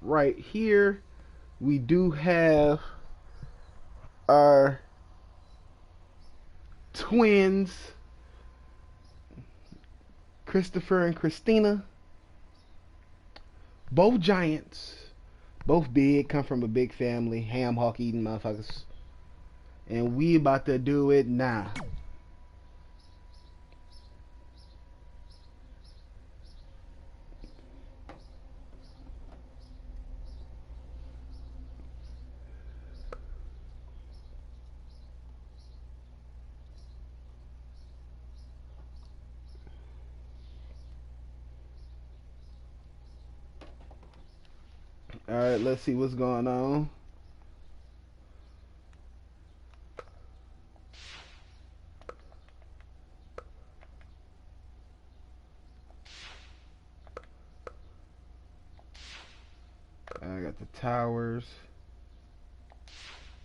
right here, we do have our twins, Christopher and Christina, both giants, both big, come from a big family, ham hock eating motherfuckers. And we about to do it now. Alright, let's see what's going on. I got the towers.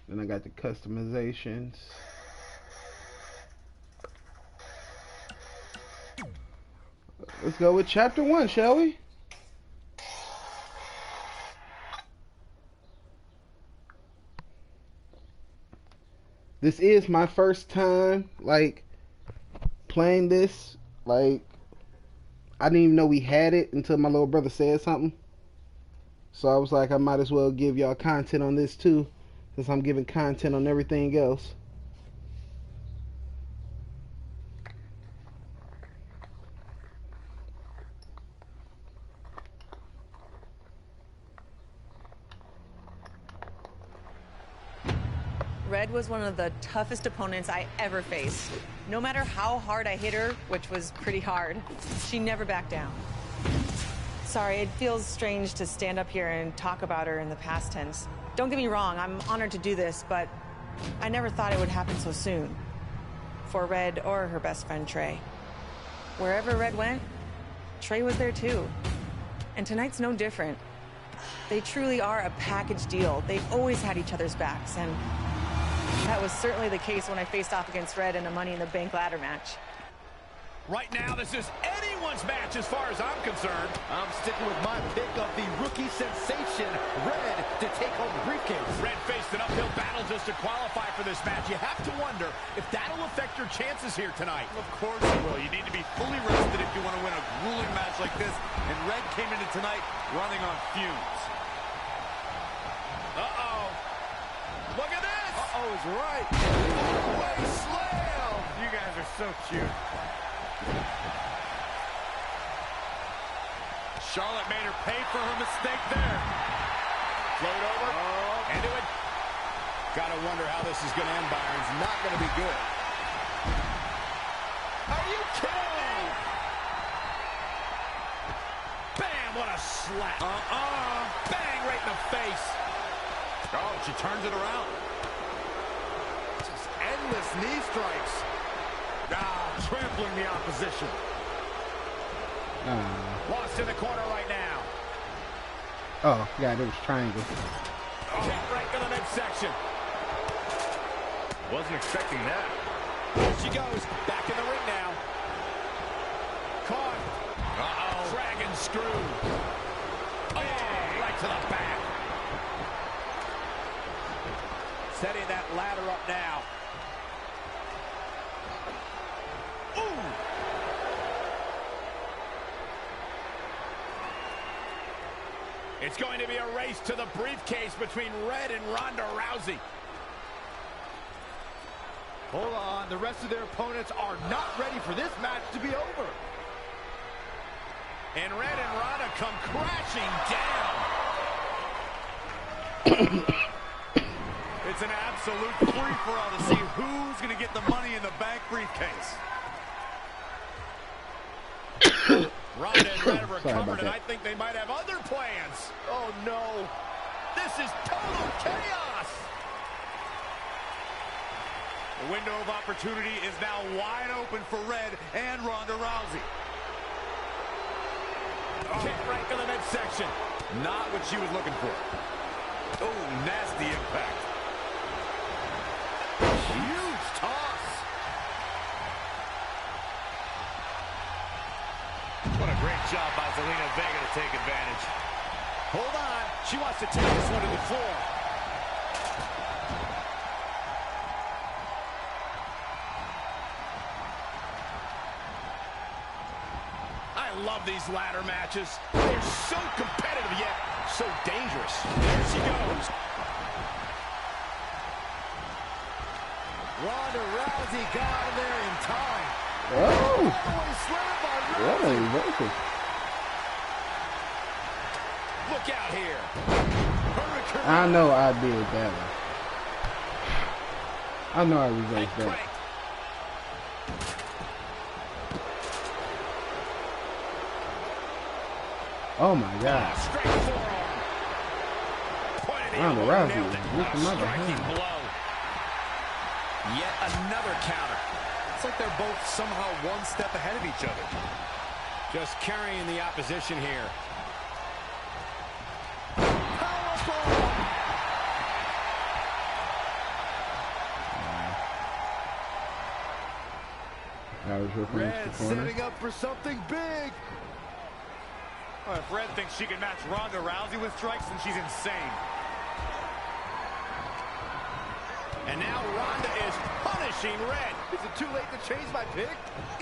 Then I got the customizations. Let's go with chapter 1, shall we? This is my first time, like, playing this. Like, I didn't even know we had it until my little brother said something. So I was like, I might as well give y'all content on this too, since I'm giving content on everything else. Red was one of the toughest opponents I ever faced. No matter how hard I hit her, which was pretty hard, she never backed down. Sorry, it feels strange to stand up here and talk about her in the past tense. Don't get me wrong, I'm honored to do this, but I never thought it would happen so soon. For Red or her best friend, Trey. Wherever Red went, Trey was there too. And tonight's no different. They truly are a package deal. They've always had each other's backs, and that was certainly the case when I faced off against Red in a Money in the Bank ladder match. Right now, this is anyone's match as far as I'm concerned. I'm sticking with my pick of the rookie sensation, Red, to take home the briefcase. Red faced an uphill battle just to qualify for this match. You have to wonder if that'll affect your chances here tonight. Of course it will. You need to be fully rested if you want to win a grueling match like this. And Red came into tonight running on fumes. Uh-oh. Look at this. Uh-oh is right. All-the-way slam. You guys are so cute. Charlotte made her pay for her mistake there. Float over. Into it. Gotta wonder how this is going to end, Byron. It's not going to be good. Are you kidding me? Bam, what a slap. Bang, right in the face. Oh, she turns it around. Just endless knee strikes. Trampling the opposition. Lost in the corner right now. Oh, yeah, it was triangle. Kick right to the midsection. Wasn't expecting that. There she goes. Back in the ring now. Caught. Dragon screw. Oh, right to the back. Setting that ladder up now. Ooh. It's going to be a race to the briefcase between Red and Ronda Rousey. Hold on, the rest of their opponents are not ready for this match to be over. And Red and Ronda come crashing down. It's an absolute free-for-all to see who's going to get the Money in the Bank briefcase. Ronda and Red have recovered, and I think they might have other plans. Oh, no. This is total chaos. The window of opportunity is now wide open for Red and Ronda Rousey. Kick right to the midsection. Not what she was looking for. Oh, nasty impact. Huge toss. What a great job by Zelina Vega to take advantage. Hold on. She wants to take this one to the floor. I love these ladder matches. They're so competitive yet so dangerous. There she goes. Ronda Rousey got out of there in time. Oh! What What a reversal. Look out here. Hurricane. I know I did that one. I know I reversed that. Crank. Oh my God. Straight forearm. Point of the Ronda elbow, Rousey nailed is it. whipping my Striking behind. blow. Yet another counter. It's like they're both somehow one step ahead of each other. Just carrying the opposition here. That was your Red finish the corner. setting up for something big. Well, if Red thinks she can match Ronda Rousey with strikes, then she's insane. And now Ronda is punishing Red. Is it too late to change my pick?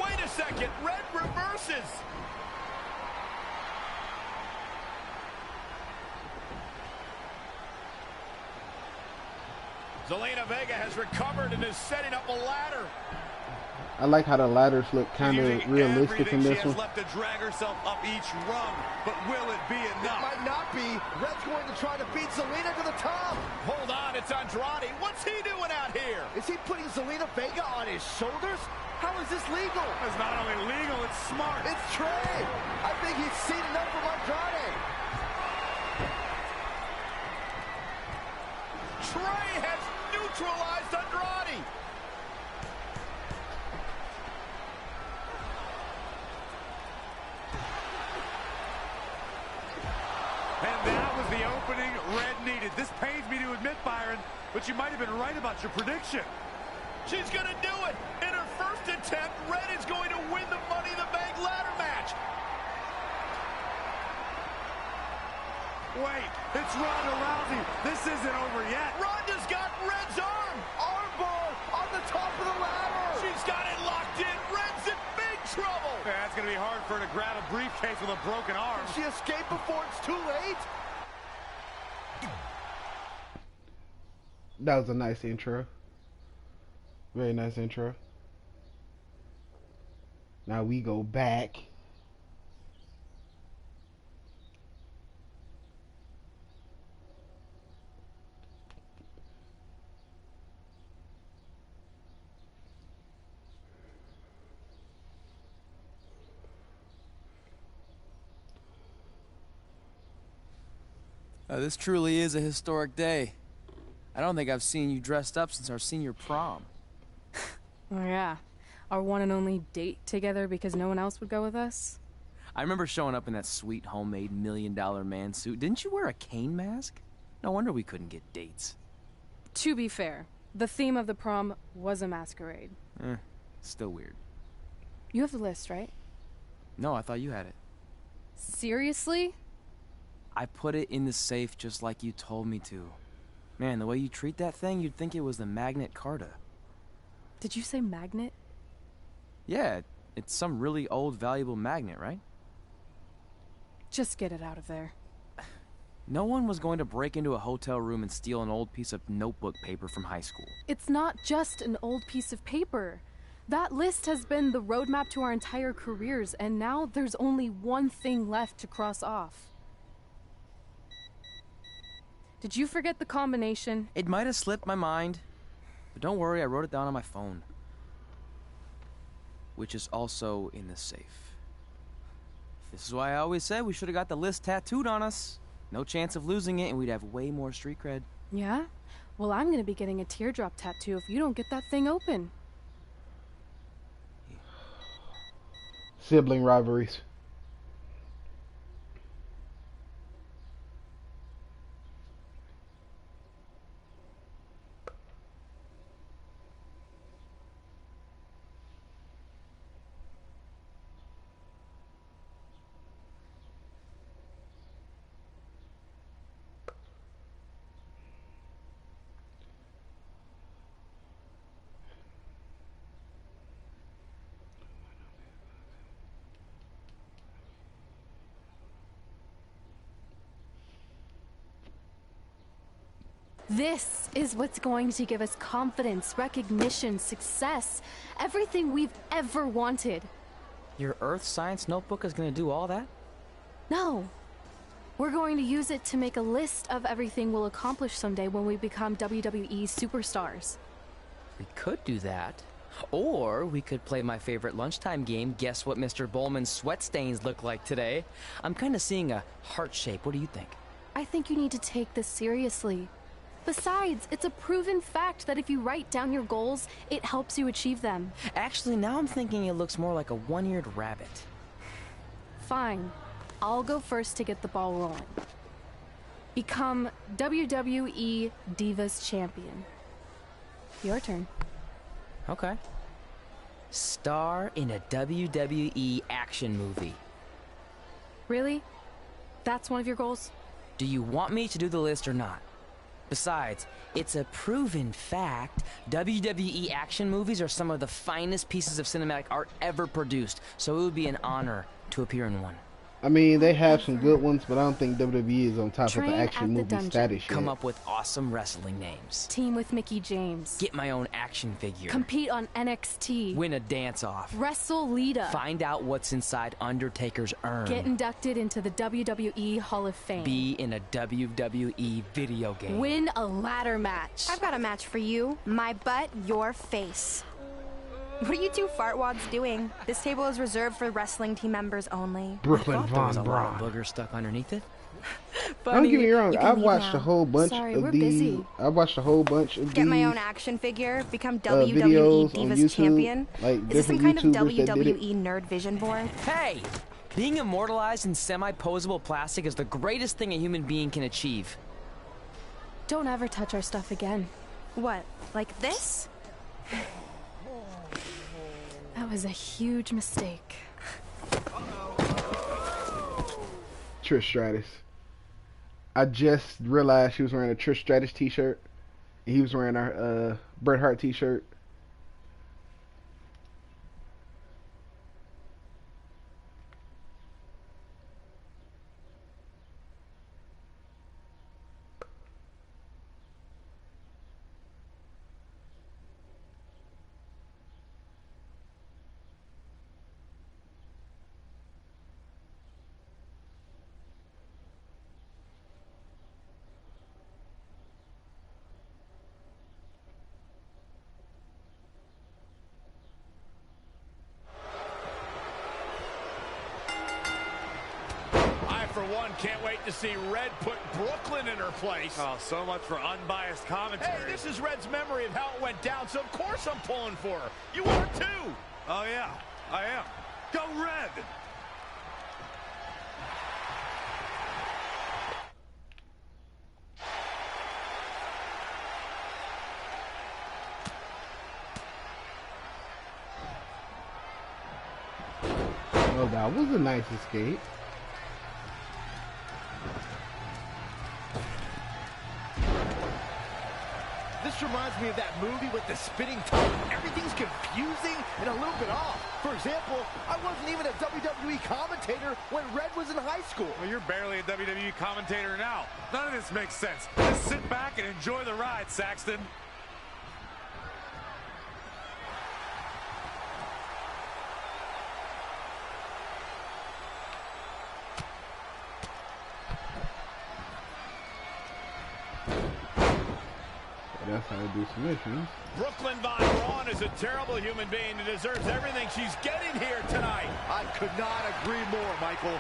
Wait a second. Red reverses. Zelina Vega has recovered and is setting up a ladder. I like how the ladders look kind of Using realistic in everything this she has one. left to drag herself up each rung, but will it be It enough? might not be. Red's going to try to beat Zelina to the top. Hold on, it's Andrade. What's he doing out here? Is he putting Zelina Vega on his shoulders? How is this legal? It's not only legal, it's smart. It's Trey. I think he's seen enough from Andrade. Trey has neutralized Andrade. And that was the opening Red needed. This pains me to admit, Byron, but you might have been right about your prediction. She's going to do it. In her first attempt, Red is going to win the Money in the Bank ladder match. Wait, it's Ronda Rousey. This isn't over yet. Ronda's got Red's arm. Armbar on the top of the ladder. She's got it locked in. Red's in big trouble. Yeah, it's going to be hard for her to grab a briefcase with a broken arm. She escaped before it's too late. That was a nice intro. Very nice intro. Now we go back. This truly is a historic day. I don't think I've seen you dressed up since our senior prom. Oh yeah, our one and only date together because no one else would go with us? I remember showing up in that sweet homemade $1 million man suit. Didn't you wear a cane mask? No wonder we couldn't get dates. To be fair, the theme of the prom was a masquerade. Still weird. You have the list, right? No, I thought you had it. Seriously? I put it in the safe just like you told me to. Man, the way you treat that thing, you'd think it was the Magnet Carta. Did you say magnet? Yeah, it's some really old, valuable magnet, right? Just get it out of there. No one was going to break into a hotel room and steal an old piece of notebook paper from high school. It's not just an old piece of paper. That list has been the roadmap to our entire careers, and now there's only one thing left to cross off. Did you forget the combination? It might have slipped my mind, but don't worry, I wrote it down on my phone. Which is also in the safe. This is why I always said we should have got the list tattooed on us. No chance of losing it, and we'd have way more street cred. Yeah? Well, I'm gonna be getting a teardrop tattoo if you don't get that thing open. Sibling rivalries. This is what's going to give us confidence, recognition, success, everything we've ever wanted. Your Earth Science notebook is gonna do all that? No. We're going to use it to make a list of everything we'll accomplish someday when we become WWE superstars. We could do that. Or we could play my favorite lunchtime game, guess what Mr. Bowman's sweat stains look like today. I'm kind of seeing a heart shape. What do you think? I think you need to take this seriously. Besides, it's a proven fact that if you write down your goals, it helps you achieve them. Actually, now I'm thinking it looks more like a one-eared rabbit. Fine. I'll go first to get the ball rolling. Become WWE Divas Champion. Your turn. Okay. Star in a WWE action movie. Really? That's one of your goals? Do you want me to do the list or not? Besides, it's a proven fact, WWE action movies are some of the finest pieces of cinematic art ever produced, so it would be an honor to appear in one. I mean, they have some good ones, but I don't think WWE is on top of the Train action at the movie dungeon. status yet. Come up with awesome wrestling names. Team with Mickey James. Get my own action figure. Compete on NXT. Win a dance-off. Wrestle Lita. Find out what's inside Undertaker's urn. Get inducted into the WWE Hall of Fame. Be in a WWE video game. Win a ladder match. I've got a match for you. My butt, your face. What are you two fartwads doing? This table is reserved for wrestling team members only. Brooklyn There was Von a lot of Braun. boogers stuck underneath it. Don't get me wrong, You can I've leave watched now. a whole bunch Sorry, of we're these. busy. I've watched a whole bunch of Get these my own action figure, become WWE videos on Divas YouTube, Champion. like Is this some different kind of YouTubers that did it. WWE nerd vision board? Hey! Being immortalized in semi-posable plastic is the greatest thing a human being can achieve. Don't ever touch our stuff again. What, like this? That was a huge mistake. Trish Stratus. I just realized she was wearing a Trish Stratus t-shirt. He was wearing a Bret Hart t-shirt. For one, can't wait to see Red put Brooklyn in her place. Oh, so much for unbiased commentary. Hey, this is Red's memory of how it went down, so of course I'm pulling for her. You are too. Oh, yeah, I am. Go Red! Oh, that was a nice escape. This reminds me of that movie with the spinning top. Everything's confusing and a little bit off. For example, I wasn't even a WWE commentator when Red was in high school. Well, you're barely a WWE commentator now. None of this makes sense. Just sit back and enjoy the ride, Saxton. That's how I do submissions. Brooklyn Von Braun is a terrible human being who deserves everything she's getting here tonight. I could not agree more, Michael.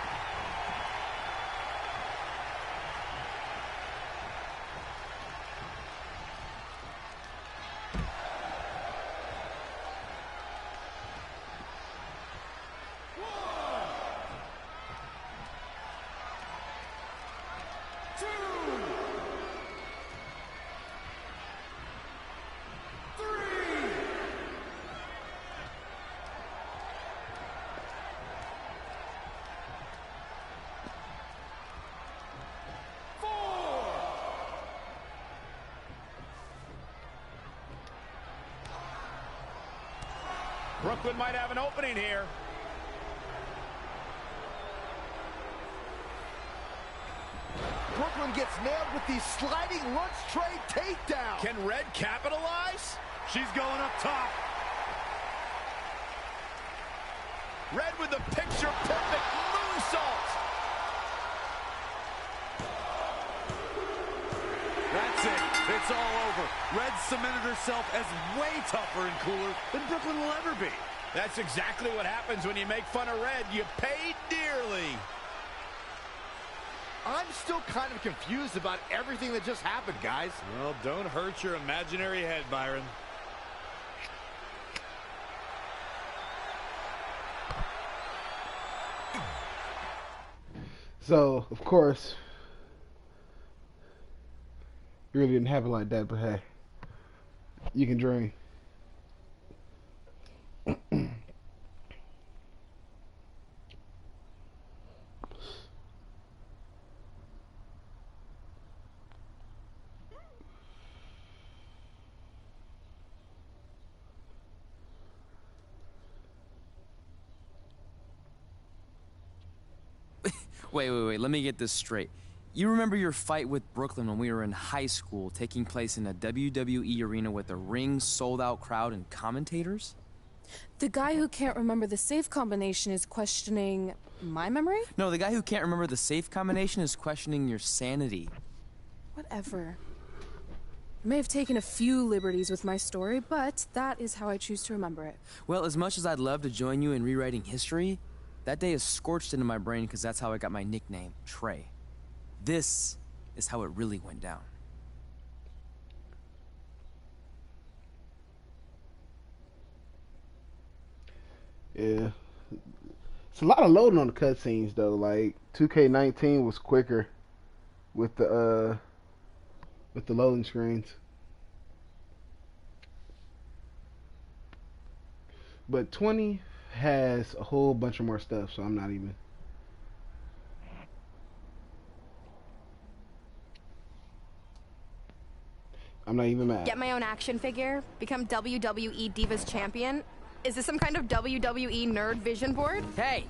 Brooklyn might have an opening here. Brooklyn gets nailed with the sliding lunch tray takedown. Can Red capitalize? She's going up top. Red with the picture-perfect moonsault. That's it. It's all over. Red cemented herself as way tougher and cooler than Brooklyn will ever be. That's exactly what happens when you make fun of Red. You pay dearly. I'm still kind of confused about everything that just happened, guys. Well, don't hurt your imaginary head, Byron. So, of course, you really didn't have it like that, but hey, you can dream. Wait, let me get this straight. You remember your fight with Brooklyn when we were in high school, taking place in a WWE arena with a ring, sold-out crowd, and commentators? The guy who can't remember the safe combination is questioning my memory? No, the guy who can't remember the safe combination is questioning your sanity. Whatever. I may have taken a few liberties with my story, but that is how I choose to remember it. Well, as much as I'd love to join you in rewriting history, that day is scorched into my brain because that's how I got my nickname, Trey. This is how it really went down. Yeah. It's a lot of loading on the cutscenes though. Like 2K19 was quicker with the loading screens. But 20 has a whole bunch of more stuff, so I'm not even mad. Get my own action figure, become WWE Divas Champion. Is this some kind of WWE nerd vision board? Hey,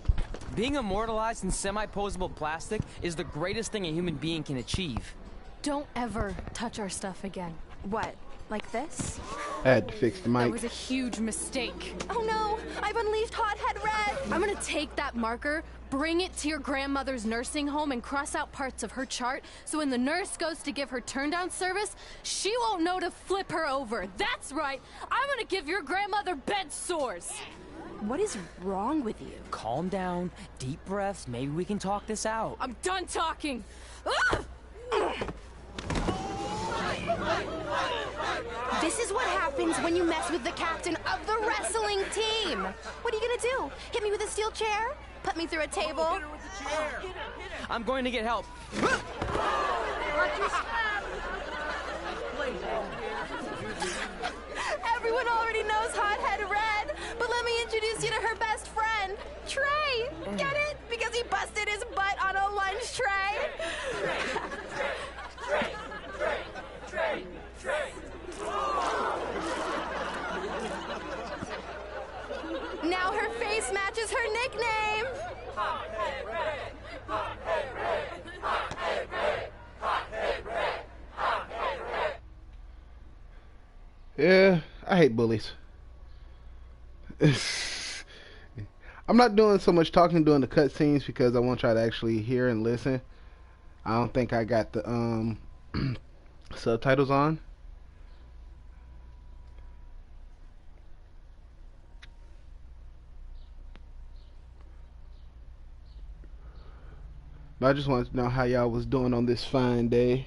being immortalized in semi-posable plastic is the greatest thing a human being can achieve. Don't ever touch our stuff again. What, like this? I had to fix the mic. That was a huge mistake. Oh no, I've unleashed Hothead Red! I'm gonna take that marker, bring it to your grandmother's nursing home, and cross out parts of her chart so when the nurse goes to give her turn-down service, she won't know to flip her over. That's right, I'm gonna give your grandmother bed sores. What is wrong with you? Calm down, deep breaths, maybe we can talk this out. I'm done talking. Ah! This is what happens when you mess with the captain of the wrestling team. What are you gonna do? Hit me with a steel chair? Put me through a table? I'm going to get help. Everyone already knows Hothead Red, but let me introduce you to her best friend, Trey. Get it? Because he busted his butt on a lunch tray. Now her face matches her nickname. Yeah, I hate bullies. I'm not doing so much talking during the cutscenes because I want to try to actually hear and listen. I don't think I got the subtitles on. But I just wanted to know how y'all was doing on this fine day.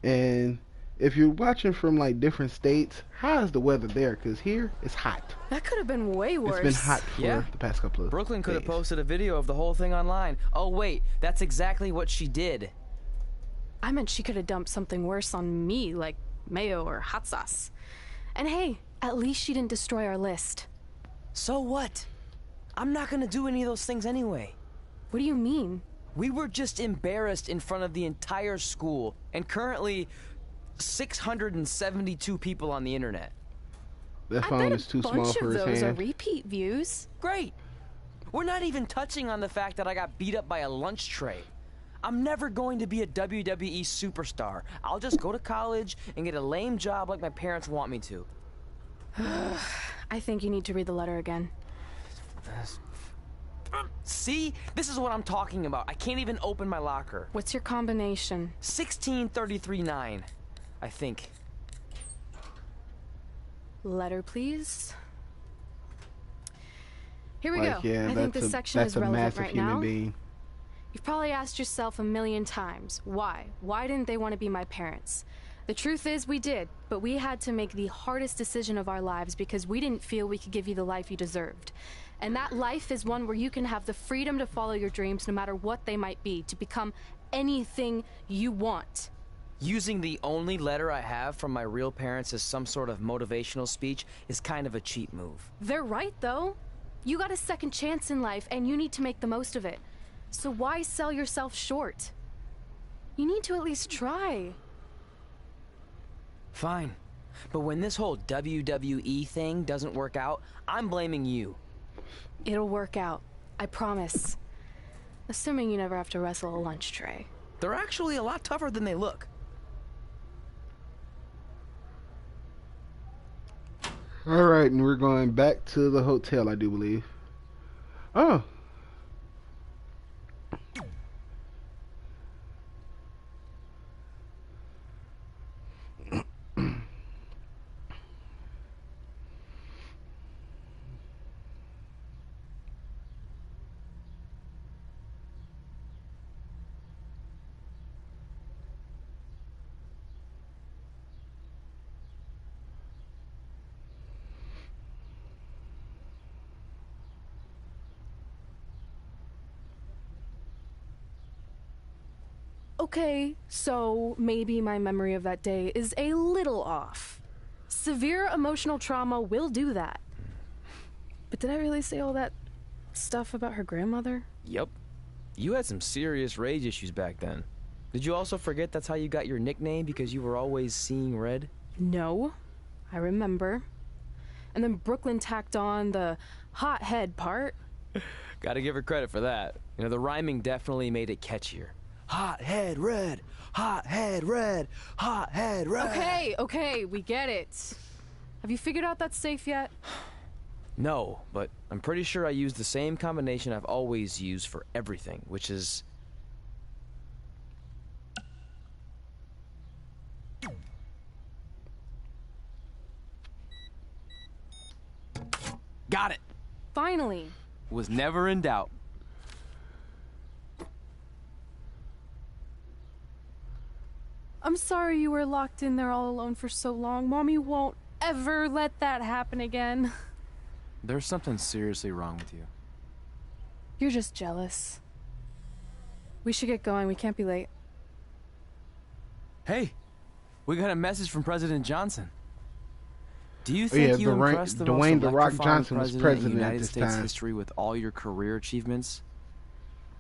And if you're watching from like different states, how is the weather there? Because here it's hot. That could have been way worse. It's been hot for the past couple of Brooklyn could have days. posted a video of the whole thing online. Oh wait, that's exactly what she did. I meant she could have dumped something worse on me, like mayo or hot sauce. And hey, at least she didn't destroy our list. So what? I'm not gonna do any of those things anyway. What do you mean? We were just embarrassed in front of the entire school, and currently 672 people on the internet. That I phone bet is too a small bunch for of his those are hand. repeat views. Great. We're not even touching on the fact that I got beat up by a lunch tray. I'm never going to be a WWE superstar. I'll just go to college and get a lame job like my parents want me to. I think you need to read the letter again. See? This is what I'm talking about. I can't even open my locker. What's your combination? 1633-9, I think. Letter, please. Here we Like, go. yeah, I think this section that's is a relevant massive right human now. being. You've probably asked yourself a million times, why? Why didn't they want to be my parents? The truth is, we did, but we had to make the hardest decision of our lives because we didn't feel we could give you the life you deserved. And that life is one where you can have the freedom to follow your dreams no matter what they might be, to become anything you want. Using the only letter I have from my real parents as some sort of motivational speech is kind of a cheap move. They're right, though. You got a second chance in life, and you need to make the most of it. So why sell yourself short? You need to at least try. Fine. But when this whole WWE thing doesn't work out, I'm blaming you. It'll work out. I promise. Assuming you never have to wrestle a lunch tray. They're actually a lot tougher than they look. All right, and we're going back to the hotel, I do believe. Oh. Okay, so maybe my memory of that day is a little off. Severe emotional trauma will do that. But did I really say all that stuff about her grandmother? Yep. You had some serious rage issues back then. Did you also forget that's how you got your nickname because you were always seeing red? No, I remember. And then Brooklyn tacked on the hot head part. Gotta give her credit for that. You know, the rhyming definitely made it catchier. Hot head red, hot head red, hot head red. Okay, we get it. Have you figured out that's safe yet? No, but I'm pretty sure I used the same combination I've always used for everything, which is... Got it! Finally. Was never in doubt. I'm sorry you were locked in there all alone for so long. Mommy won't ever let that happen again. There's something seriously wrong with you. You're just jealous. We should get going. We can't be late. Hey, we got a message from President Johnson. Do you think you impressed the Dwayne most "The Rock" electrifying Johnson was president in president at United this States time? history with all your career achievements?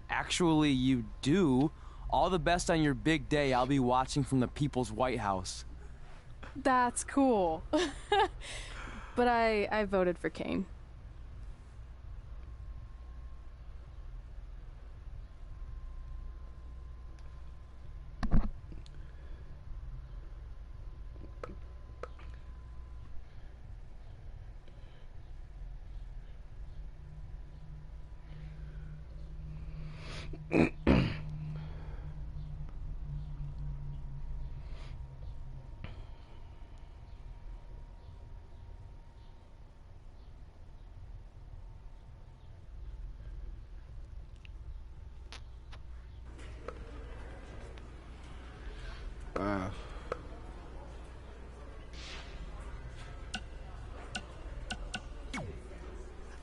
Actually, you do. All the best on your big day. I'll be watching from the People's White House. That's cool. But I voted for Kane.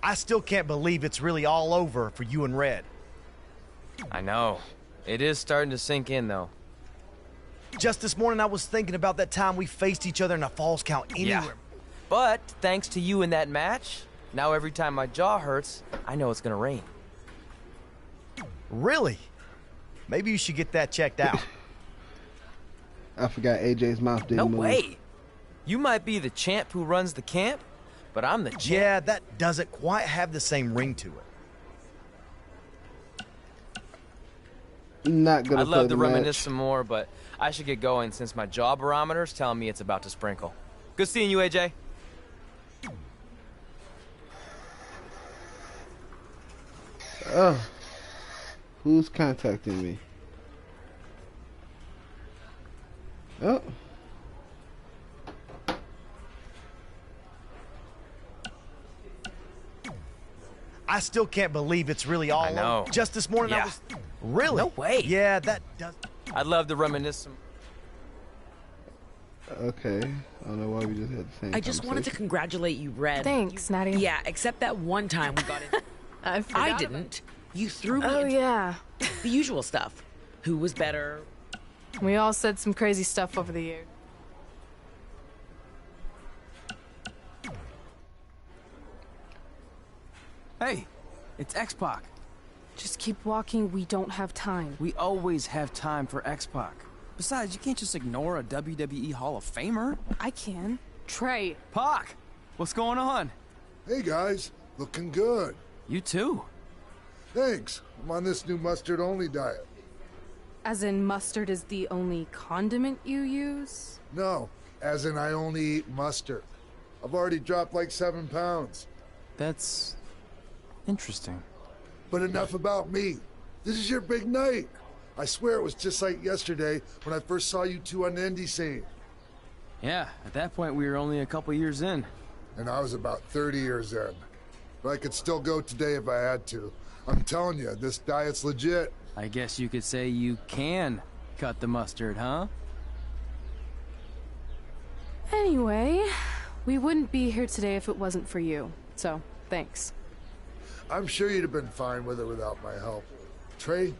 I still can't believe it's really all over for you and Red. I know. It is starting to sink in, though. Just this morning I was thinking about that time we faced each other in a Falls Count anywhere. Yeah. But thanks to you in that match, now every time my jaw hurts, I know it's gonna rain. Really? Maybe you should get that checked out. I forgot AJ's mouth didn't No move. way! You might be the champ who runs the camp, but I'm the champ. Yeah, that doesn't quite have the same ring to it. not gonna I'd play love the to reminisce match. some more, but I should get going since my jaw barometer's telling me it's about to sprinkle. Good seeing you, AJ. Oh, who's contacting me? Oh. I still can't believe it's really all I know. over. Just this morning I Yeah. was... Really? No way. Yeah, that does... I'd love to reminisce some. Okay. I don't know why we just had the same I just wanted to conversation. congratulate you, Red. Thanks, Natty. Yeah, except that one time we got it. I forgot I didn't. You threw me Oh, into yeah. the usual stuff. Who was better? We all said some crazy stuff over the years. Hey, it's X-Pac. Just keep walking. We don't have time. We always have time for X-Pac. Besides, you can't just ignore a WWE Hall of Famer. I can. Trey. Pac, what's going on? Hey guys, looking good. You too. Thanks. I'm on this new mustard-only diet. As in, mustard is the only condiment you use? No, as in I only eat mustard. I've already dropped like 7 pounds. That's interesting. But enough about me. This is your big night. I swear it was just like yesterday when I first saw you two on the indie scene. Yeah, at that point we were only a couple years in. And I was about 30 years in. But I could still go today if I had to. I'm telling you, this diet's legit. I guess you could say you can cut the mustard, huh? Anyway, we wouldn't be here today if it wasn't for you. So, thanks. I'm sure you'd have been fine with it without my help. Trey,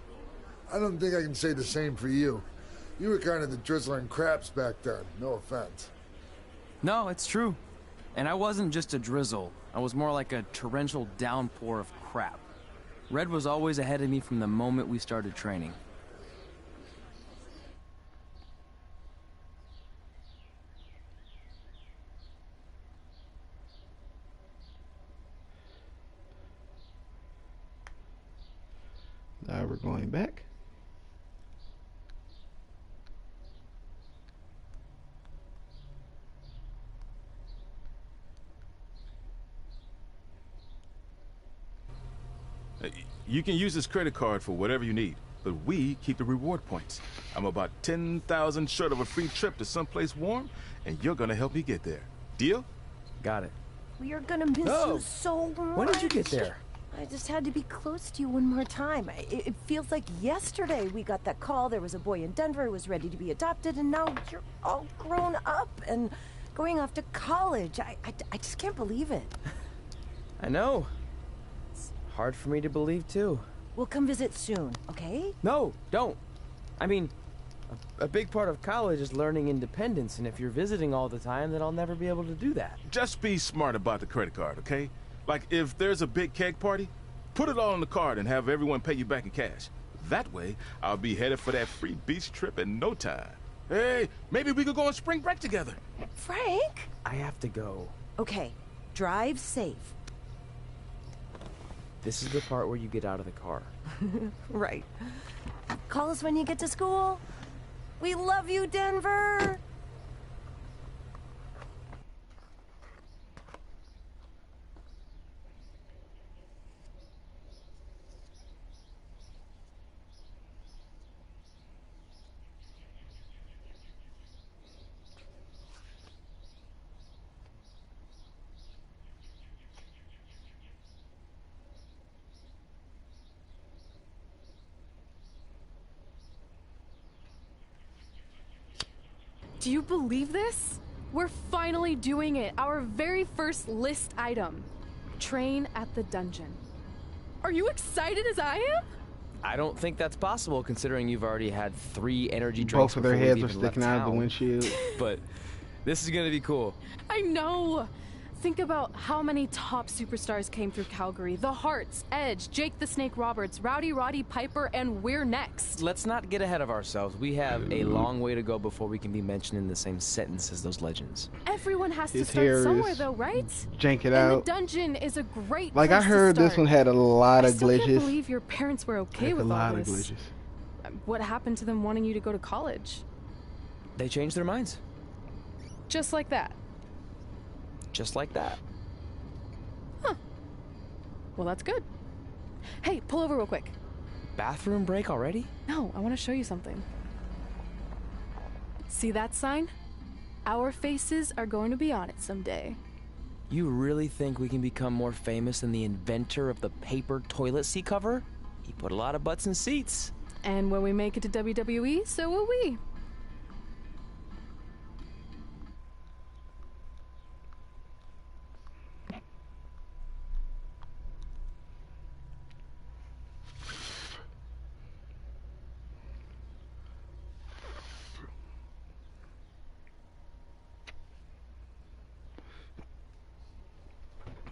I don't think I can say the same for you. You were kind of the drizzling craps back then, no offense. No, it's true. And I wasn't just a drizzle. I was more like a torrential downpour of crap. Red was always ahead of me from the moment we started training. Now we're going back. You can use this credit card for whatever you need, but we keep the reward points. I'm about 10,000 short of a free trip to someplace warm, and you're gonna help me get there. Deal? Got it. We are gonna miss Oh, you so much. When did you get there? I just had to be close to you one more time. It feels like yesterday we got that call. There was a boy in Denver who was ready to be adopted, and now you're all grown up and going off to college. I just can't believe it. I know. It's hard for me to believe, too. We'll come visit soon, okay? No, don't. I mean, a big part of college is learning independence, and if you're visiting all the time, then I'll never be able to do that. Just be smart about the credit card, okay? Like, if there's a big keg party, put it all on the card and have everyone pay you back in cash. That way, I'll be headed for that free beach trip in no time. Hey, maybe we could go on spring break together. Frank? I have to go. Okay, drive safe. This is the part where you get out of the car. Right. Call us when you get to school. We love you, Denver! Do you believe this? We're finally doing it. Our very first list item. Train at the dungeon. Are you excited as I am? I don't think that's possible, considering you've already had 3 energy drinks. Both of their before heads we've are even sticking left out of the town. windshield. But this is gonna be cool. I know. Think about how many top superstars came through Calgary. The Hearts, Edge, Jake the Snake Roberts, Rowdy Roddy Piper, and we're next. Let's not get ahead of ourselves. We have a long way to go before we can be mentioned in the same sentence as those legends. Everyone has His to start hair somewhere, is though, right? jank it And out. the dungeon is a great Like, I place to heard this start. one had a lot I of still can't glitches. believe your parents were okay Like, with a all lot of this. glitches. What happened to them wanting you to go to college? They changed their minds. Just like that? Just like that. Huh. Well, that's good. Hey, pull over real quick. Bathroom break already? No, I want to show you something. See that sign? Our faces are going to be on it someday. You really think we can become more famous than the inventor of the paper toilet seat cover? He put a lot of butts in seats. And when we make it to WWE, so will we.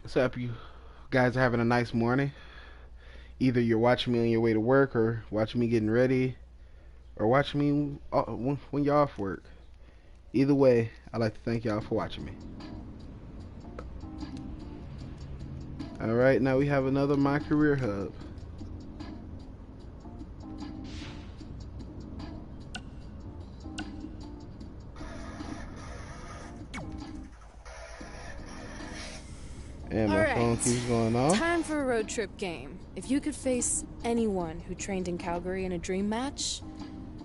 So I hope you guys are having a nice morning. Either you're watching me on your way to work, or watching me getting ready, or watching me when you're off work. Either way, I'd like to thank y'all for watching me. Alright, now we have another My Career Hub. And my phone keeps going off. Time for a road trip game. If you could face anyone who trained in Calgary in a dream match,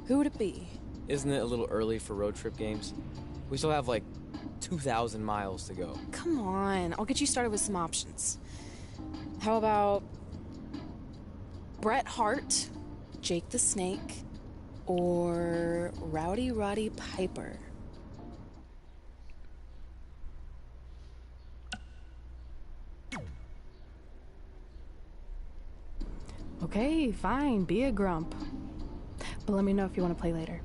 who would it be? Isn't it a little early for road trip games? We still have like 2,000 miles to go. Come on, I'll get you started with some options. How about Bret Hart, Jake the Snake, or Rowdy Roddy Piper? Okay, fine, be a grump. But let me know if you want to play later.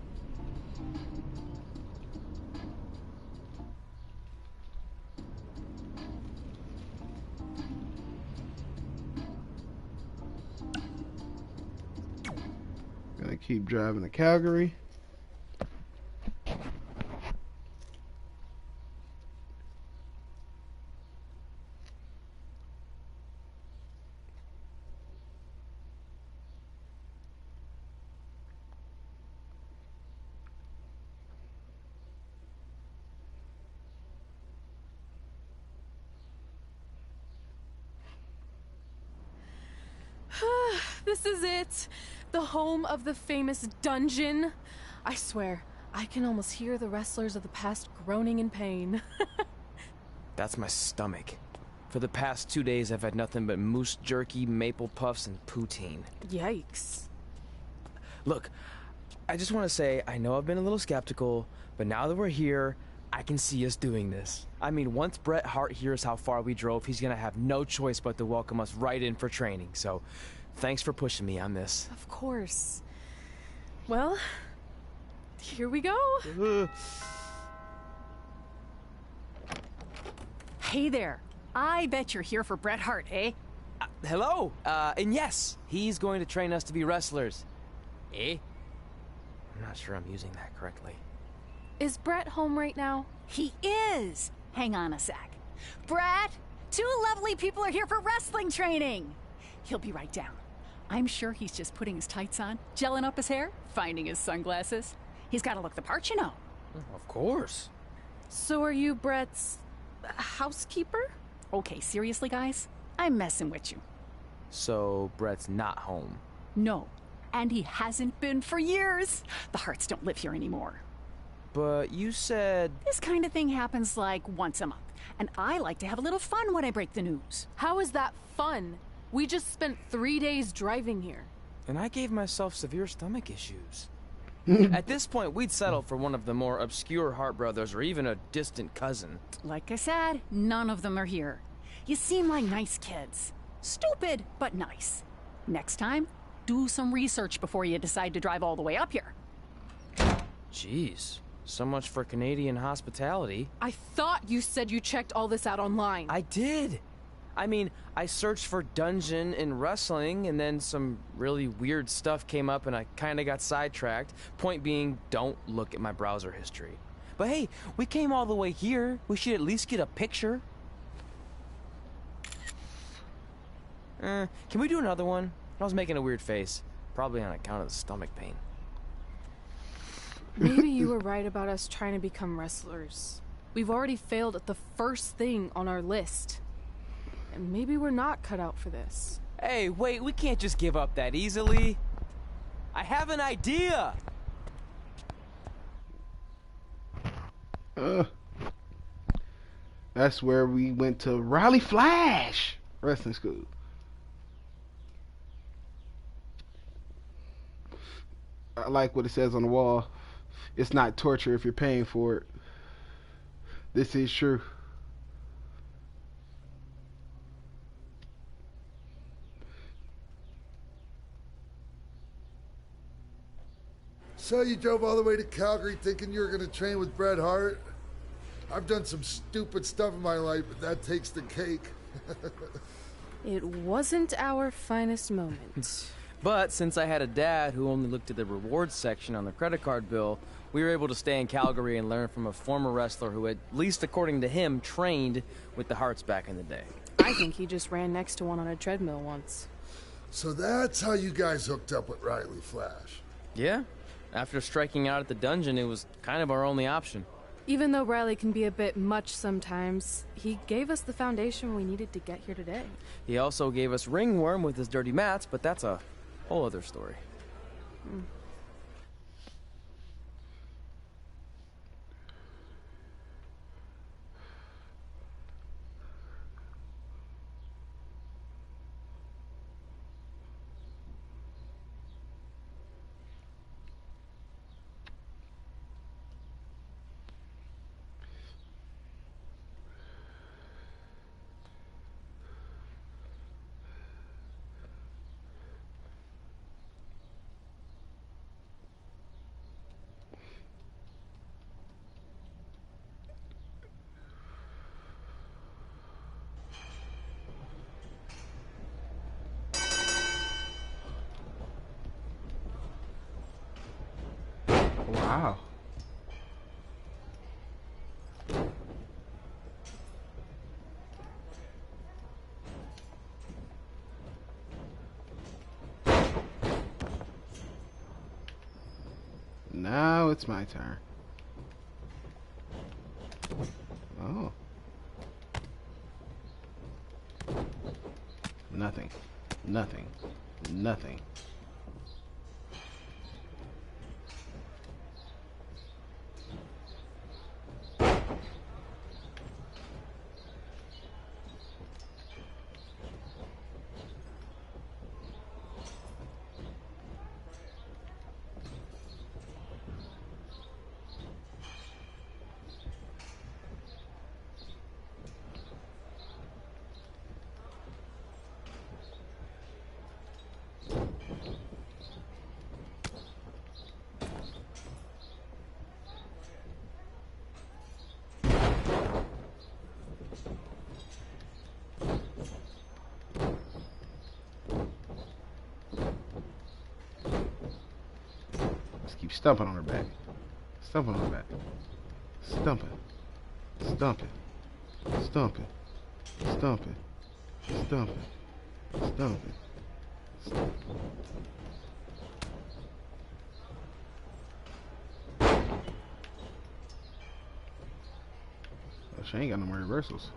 Gonna keep driving to Calgary. This is it. The home of the famous dungeon. I swear, I can almost hear the wrestlers of the past groaning in pain. That's my stomach. For the past 2 days, I've had nothing but moose jerky, maple puffs, and poutine. Yikes. Look, I just want to say, I know I've been a little skeptical, but now that we're here, I can see us doing this. I mean, once Bret Hart hears how far we drove, he's gonna have no choice but to welcome us right in for training. So, thanks for pushing me on this. Of course. Well, here we go. Hey there. I bet you're here for Bret Hart, eh? Hello. And yes, he's going to train us to be wrestlers. Eh? I'm not sure I'm using that correctly. Is Bret home right now? He is. Hang on a sec. Bret, 2 lovely people are here for wrestling training. He'll be right down. I'm sure he's just putting his tights on, gelling up his hair, finding his sunglasses. He's got to look the part, you know. Of course. So are you Bret's housekeeper? Okay, seriously, guys? I'm messing with you. So, Bret's not home? No, and he hasn't been for years. The Harts don't live here anymore. But you said... This kind of thing happens like once a month, and I like to have a little fun when I break the news. How is that fun? We just spent 3 days driving here. And I gave myself severe stomach issues. At this point, we'd settle for one of the more obscure Hart brothers or even a distant cousin. Like I said, none of them are here. You seem like nice kids. Stupid, but nice. Next time, do some research before you decide to drive all the way up here. Jeez. So much for Canadian hospitality. I thought you said you checked all this out online. I did. I mean, I searched for dungeon in wrestling, and then some really weird stuff came up, and I kind of got sidetracked. Point being, don't look at my browser history. But hey, we came all the way here. We should at least get a picture. Can we do another one? I was making a weird face. Probably on account of the stomach pain. Maybe you were right about us trying to become wrestlers. We've already failed at the first thing on our list. And maybe we're not cut out for this. Hey, wait, we can't just give up that easily. I have an idea! That's where we went to Raleigh Flash Wrestling School. I like what it says on the wall. It's not torture if you're paying for it. This is true. So you drove all the way to Calgary thinking you were going to train with Bret Hart? I've done some stupid stuff in my life, but that takes the cake. It wasn't our finest moment. But since I had a dad who only looked at the rewards section on the credit card bill, we were able to stay in Calgary and learn from a former wrestler who, at least according to him, trained with the Harts back in the day. I think he just ran next to one on a treadmill once. So that's how you guys hooked up with Riley Flash. Yeah. After striking out at the dungeon, it was kind of our only option. Even though Riley can be a bit much sometimes, he gave us the foundation we needed to get here today. He also gave us Ringworm with his dirty mats, but that's a whole other story. Wow. Now it's my turn. Oh. Nothing. Nothing. Nothing. Keep stumping on her back. Stumping on her back. Stumping. Stumping. Stumping. Stumping. Stumping. Stumping. Oh, she ain't got no more reversals.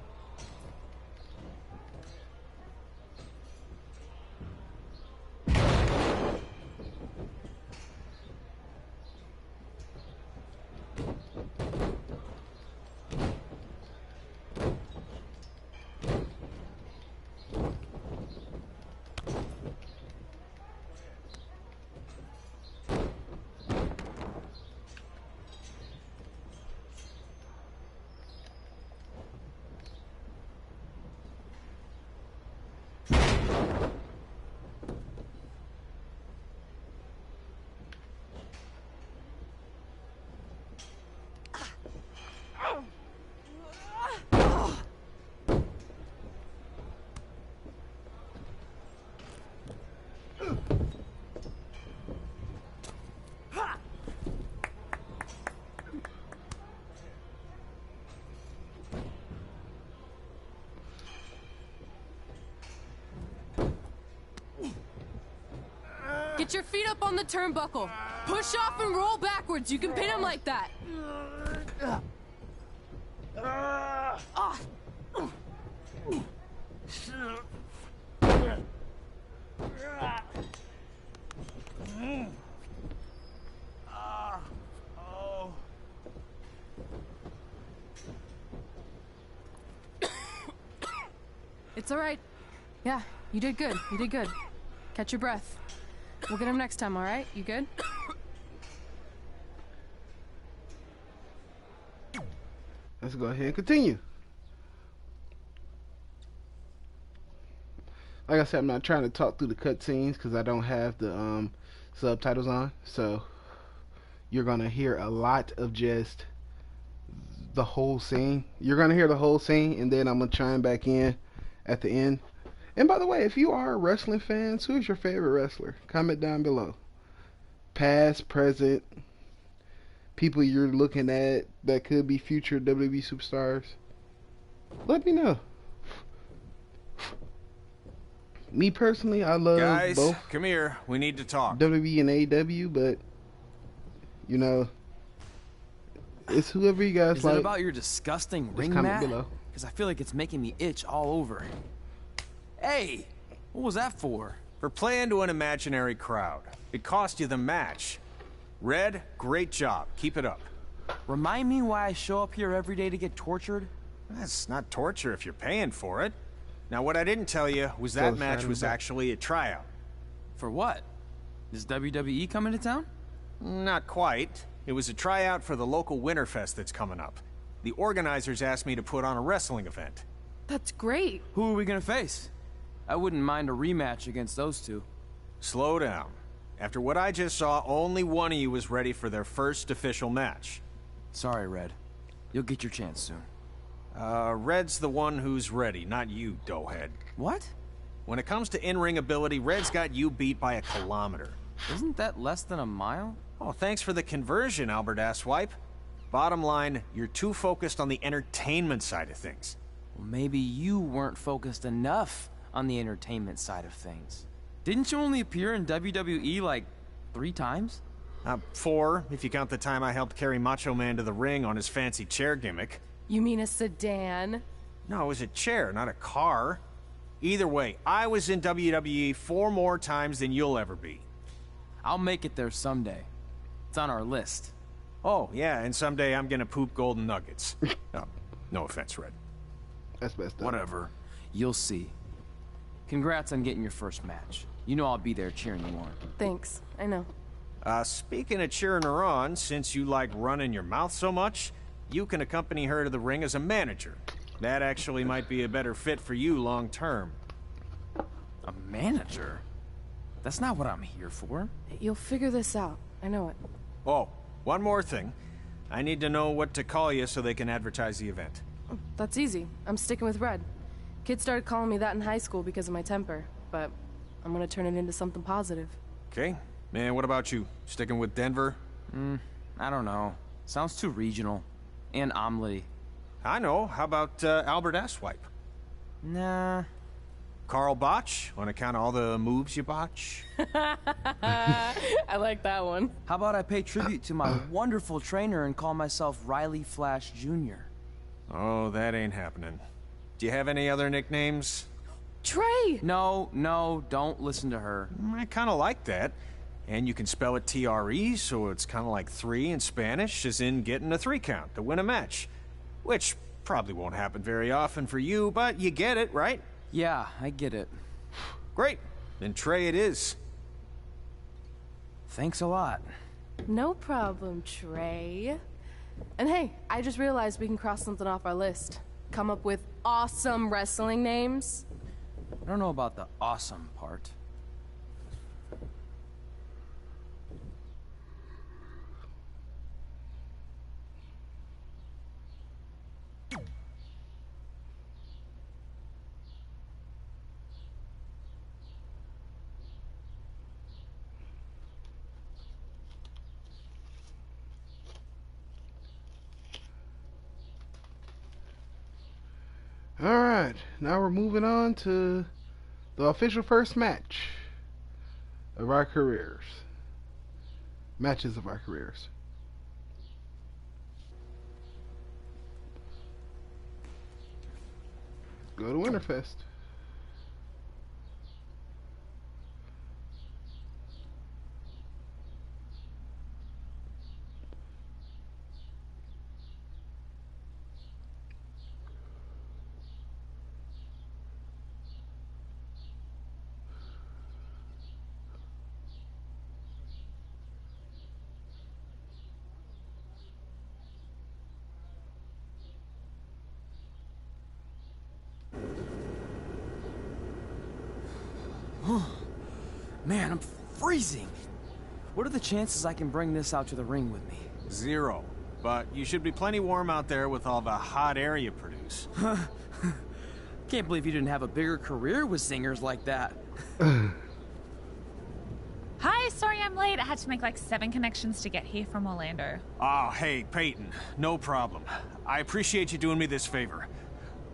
Get your feet up on the turnbuckle. Push off and roll backwards. You can pin him like that. It's all right. Yeah, you did good. You did good. Catch your breath. We'll get him next time, all right? You good? Let's go ahead and continue. Like I said, I'm not trying to talk through the cutscenes because I don't have the subtitles on. So you're going to hear a lot of just the whole scene. You're going to hear the whole scene, and then I'm going to chime back in at the end. And by the way, if you are wrestling fans, who is your favorite wrestler? Comment down below. Past, present, people you're looking at that could be future WWE superstars. Let me know. Me personally, I love Guys, both. come here. We need to talk. WWE and AEW, but you know, it's whoever you guys Is like. it about your disgusting ring comment mat? below. Because I feel like it's making me itch all over. Hey, what was that for? For playing to an imaginary crowd. It cost you the match. Red, great job. Keep it up. Remind me why I show up here every day to get tortured? That's not torture if you're paying for it. Now, what I didn't tell you was that match was actually a tryout. For what? Is WWE coming to town? Not quite. It was a tryout for the local Winterfest that's coming up. The organizers asked me to put on a wrestling event. That's great. Who are we gonna face? I wouldn't mind a rematch against those two. Slow down. After what I just saw, only one of you was ready for their first official match. Sorry, Red. You'll get your chance soon. Red's the one who's ready, not you, doughhead. What? When it comes to in-ring ability, Red's got you beat by a kilometer. Isn't that less than a mile? Oh, thanks for the conversion, Albert Asswipe. Bottom line, you're too focused on the entertainment side of things. Well, maybe you weren't focused enough on the entertainment side of things. Didn't you only appear in WWE like 3 times? 4, if you count the time I helped carry Macho Man to the ring on his fancy chair gimmick. You mean a sedan? No, it was a chair, not a car. Either way, I was in WWE 4 more times than you'll ever be. I'll make it there someday. It's on our list. Oh, yeah, and someday I'm gonna poop golden nuggets. No offense, Red. That's best. Whatever. You'll see. Congrats on getting your first match. You know I'll be there cheering you on. Thanks. I know. Speaking of cheering her on, since you like running your mouth so much, you can accompany her to the ring as a manager. That actually might be a better fit for you long term. A manager? That's not what I'm here for. You'll figure this out. I know it. Oh, one more thing. I need to know what to call you so they can advertise the event. That's easy. I'm sticking with Red. Kids started calling me that in high school because of my temper, but I'm gonna turn it into something positive. Okay. Man, what about you? Sticking with Denver? I don't know. Sounds too regional. And omelette-y. I know. How about Albert Asswipe? Nah. Carl Botch, on account of all the moves you botch? I like that one. How about I pay tribute to my wonderful trainer and call myself Riley Flash Jr.? Oh, that ain't happening. Do you have any other nicknames? Trey! No, don't listen to her. I kind of like that. And you can spell it T-R-E, so it's kind of like 3 in Spanish, as in getting a 3 count to win a match. Which probably won't happen very often for you, but you get it, right? Yeah, I get it. Great. Then Trey it is. Thanks a lot. No problem, Trey. And hey, I just realized we can cross something off our list. Come up with awesome wrestling names. I don't know about the awesome part. Alright, now we're moving on to the official first match. of our careers. Matches of our careers. Go to Winterfest. Man, I'm freezing. What are the chances I can bring this out to the ring with me? 0. But you should be plenty warm out there with all the hot air you produce. Can't believe you didn't have a bigger career with singers like that. Hi, sorry I'm late. I had to make like 7 connections to get here from Orlando. Oh, hey, Peyton. No problem. I appreciate you doing me this favor.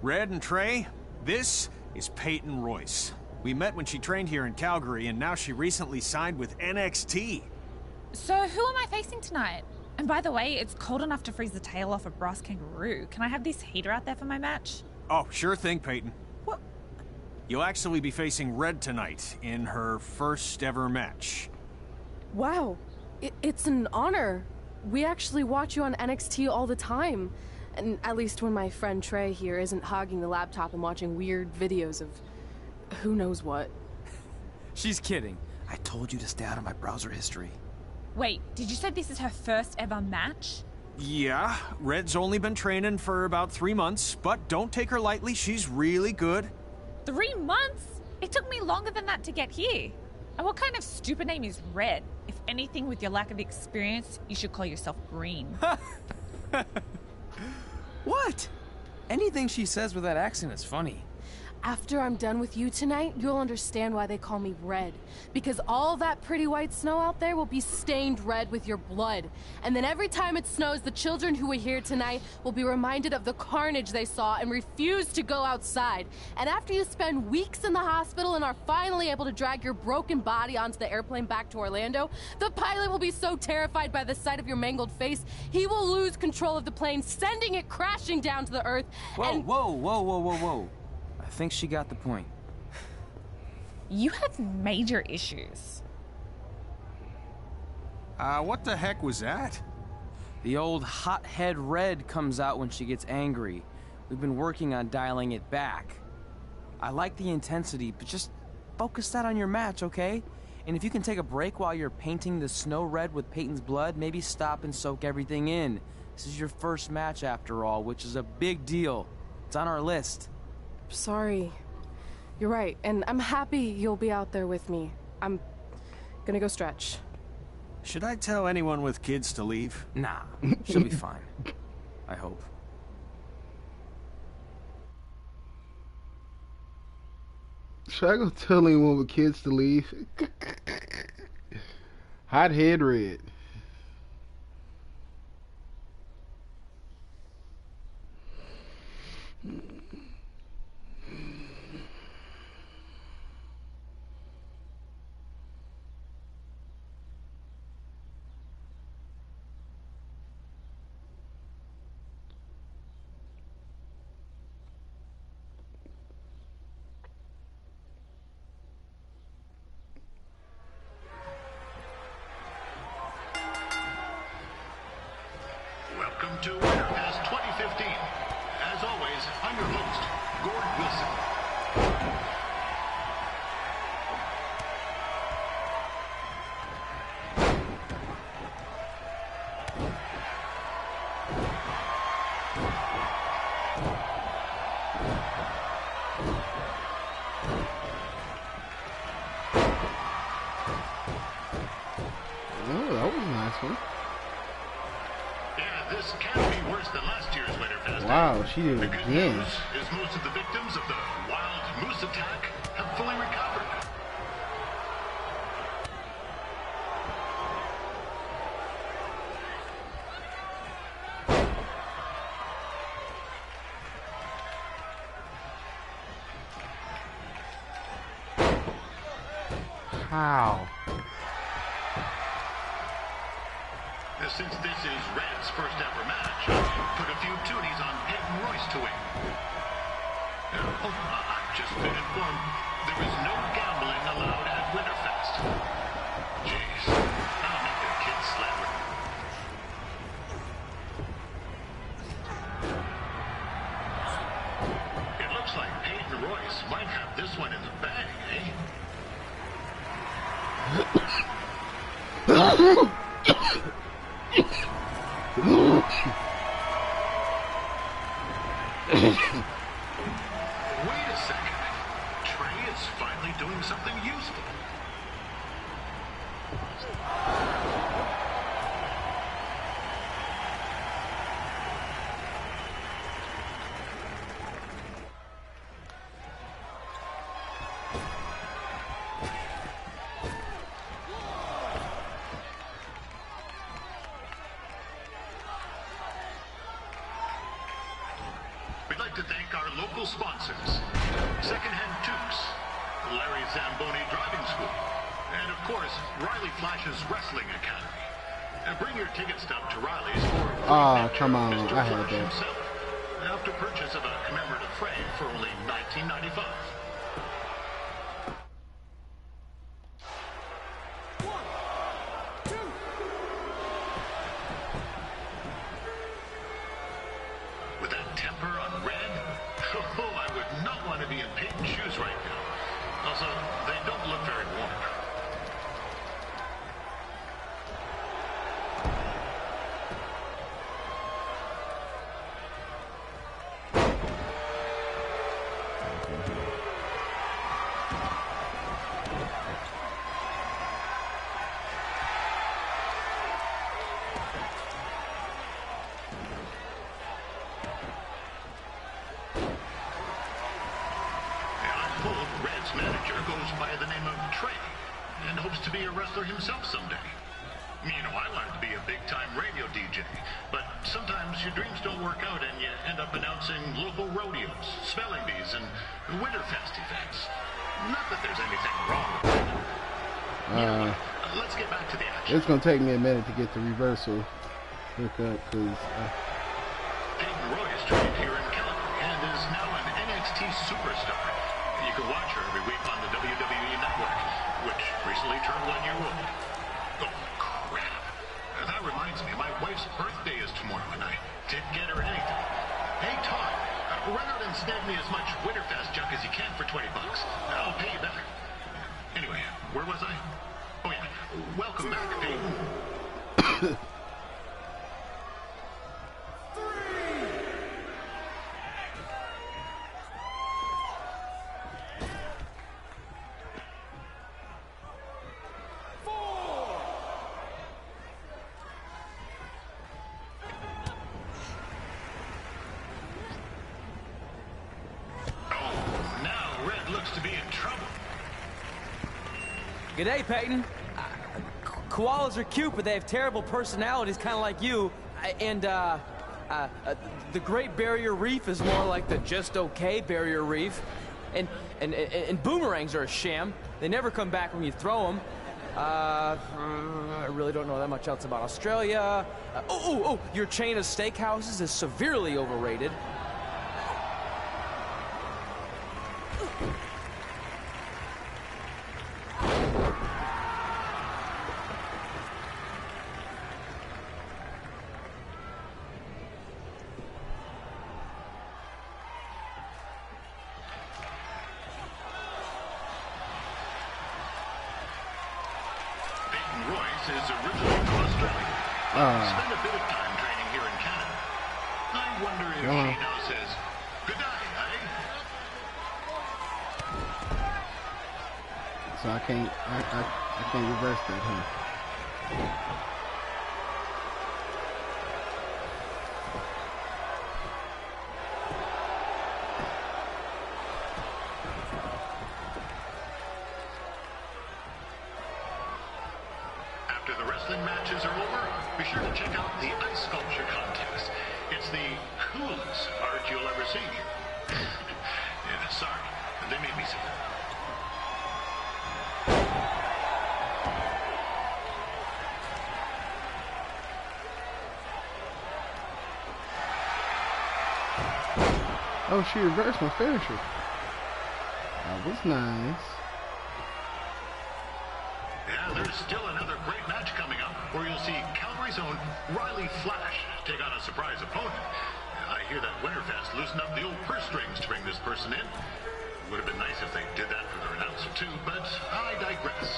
Red and Trey, this is Peyton Royce. We met when she trained here in Calgary, and now she recently signed with NXT. So who am I facing tonight? And by the way, it's cold enough to freeze the tail off a brass kangaroo. Can I have this heater out there for my match? Oh, sure thing, Peyton. What? You'll actually be facing Red tonight in her first ever match. Wow, it's an honor. We actually watch you on NXT all the time. And at least when my friend Trey here isn't hogging the laptop and watching weird videos of who knows what. She's kidding. I told you to stay out of my browser history. Wait, did you say this is her first ever match? Yeah, Red's only been training for about 3 months, but don't take her lightly, she's really good. 3 months? It took me longer than that to get here. And what kind of stupid name is Red? If anything, with your lack of experience, you should call yourself Green. What? Anything she says with that accent is funny. After I'm done with you tonight, you'll understand why they call me Red. Because all that pretty white snow out there will be stained red with your blood. And then every time it snows, the children who were here tonight will be reminded of the carnage they saw and refuse to go outside. And after you spend weeks in the hospital and are finally able to drag your broken body onto the airplane back to Orlando, the pilot will be so terrified by the sight of your mangled face, he will lose control of the plane, sending it crashing down to the earth. Whoa. I think she got the point. You have major issues. What the heck was that? The old hothead Red comes out when she gets angry. We've been working on dialing it back. I like the intensity, but just focus that on your match, okay? And if you can take a break while you're painting the snow red with Peyton's blood, maybe stop and soak everything in. This is your first match after all, which is a big deal. It's on our list. Sorry. You're right, and I'm happy you'll be out there with me. I'm gonna go stretch. Should I tell anyone with kids to leave? Nah, she'll be fine. I hope. Should I go tell anyone with kids to leave? Hothead Red. Welcome to Winterfest 2015. As always, I'm your host, Gord Wilson. Oh, that was a nice one. Yeah, this can't be worse than last year's Winterfest. Wow, she did it The good again. news is most of the victims of the wild moose attack have fully recovered. How? Since this is Red's first ever match, put a few toonies on Peyton Royce to win. I've just been informed there is no gambling allowed at Winterfest. Jeez, I'll make a kid slammer. It looks like Peyton Royce might have this one in the bag, eh? Wait a second. Trey is finally doing something useful. We'd like to thank our local sponsors, Secondhand Tukes, Larry Zamboni Driving School, and of course, Riley Flash's Wrestling Academy. Bring your ticket stub to Riley's for come on, Mr. I had Flash that. himself, after purchase of a commemorative frame for only $19.95. With that temper on Red, I would not want to be in Peyton's shoes right now. Also, they don't look very warm. Red's manager goes by the name of Trey and hopes to be a wrestler himself someday. You know, I wanted to be a big-time radio DJ, but sometimes your dreams don't work out and you end up announcing local rodeos, spelling bees, and Winterfest events. Not that there's anything wrong with it. Let's get back to the action. It's gonna take me a minute to get the reversal hook up because Peyton Royce trained here in Calgary and is now an NXT superstar. You can watch her every week on the WWE Network, which recently turned 1 year old. Oh, crap. That reminds me, my wife's birthday is tomorrow, and I didn't get her anything. Hey, Todd, run out and snag me as much Winterfest junk as you can for $20. I'll pay you back. Anyway, where was I? Oh, yeah. Welcome back, Peyton. G'day, Peyton. Koalas are cute, but they have terrible personalities, kind of like you. And the Great Barrier Reef is more like the just okay Barrier Reef. And boomerangs are a sham. They never come back when you throw them. I really don't know that much else about Australia. Your chain of steakhouses is severely overrated. Royce is originally from Australia. Spent a bit of time training here in Canada. I wonder if she now says, good day, eh? So I can't reverse that, huh? After the wrestling matches are over, be sure to check out the ice sculpture contest. It's the coolest art you'll ever see. Yeah, sorry. They made me say that. Oh, she reversed my finisher. That was nice. Yeah, there's still another great match coming up where you'll see Calgary's own Riley Flash take on a surprise opponent. I hear that Winterfest loosened up the old purse strings to bring this person in. Would have been nice if they did that for their announcer too, but I digress.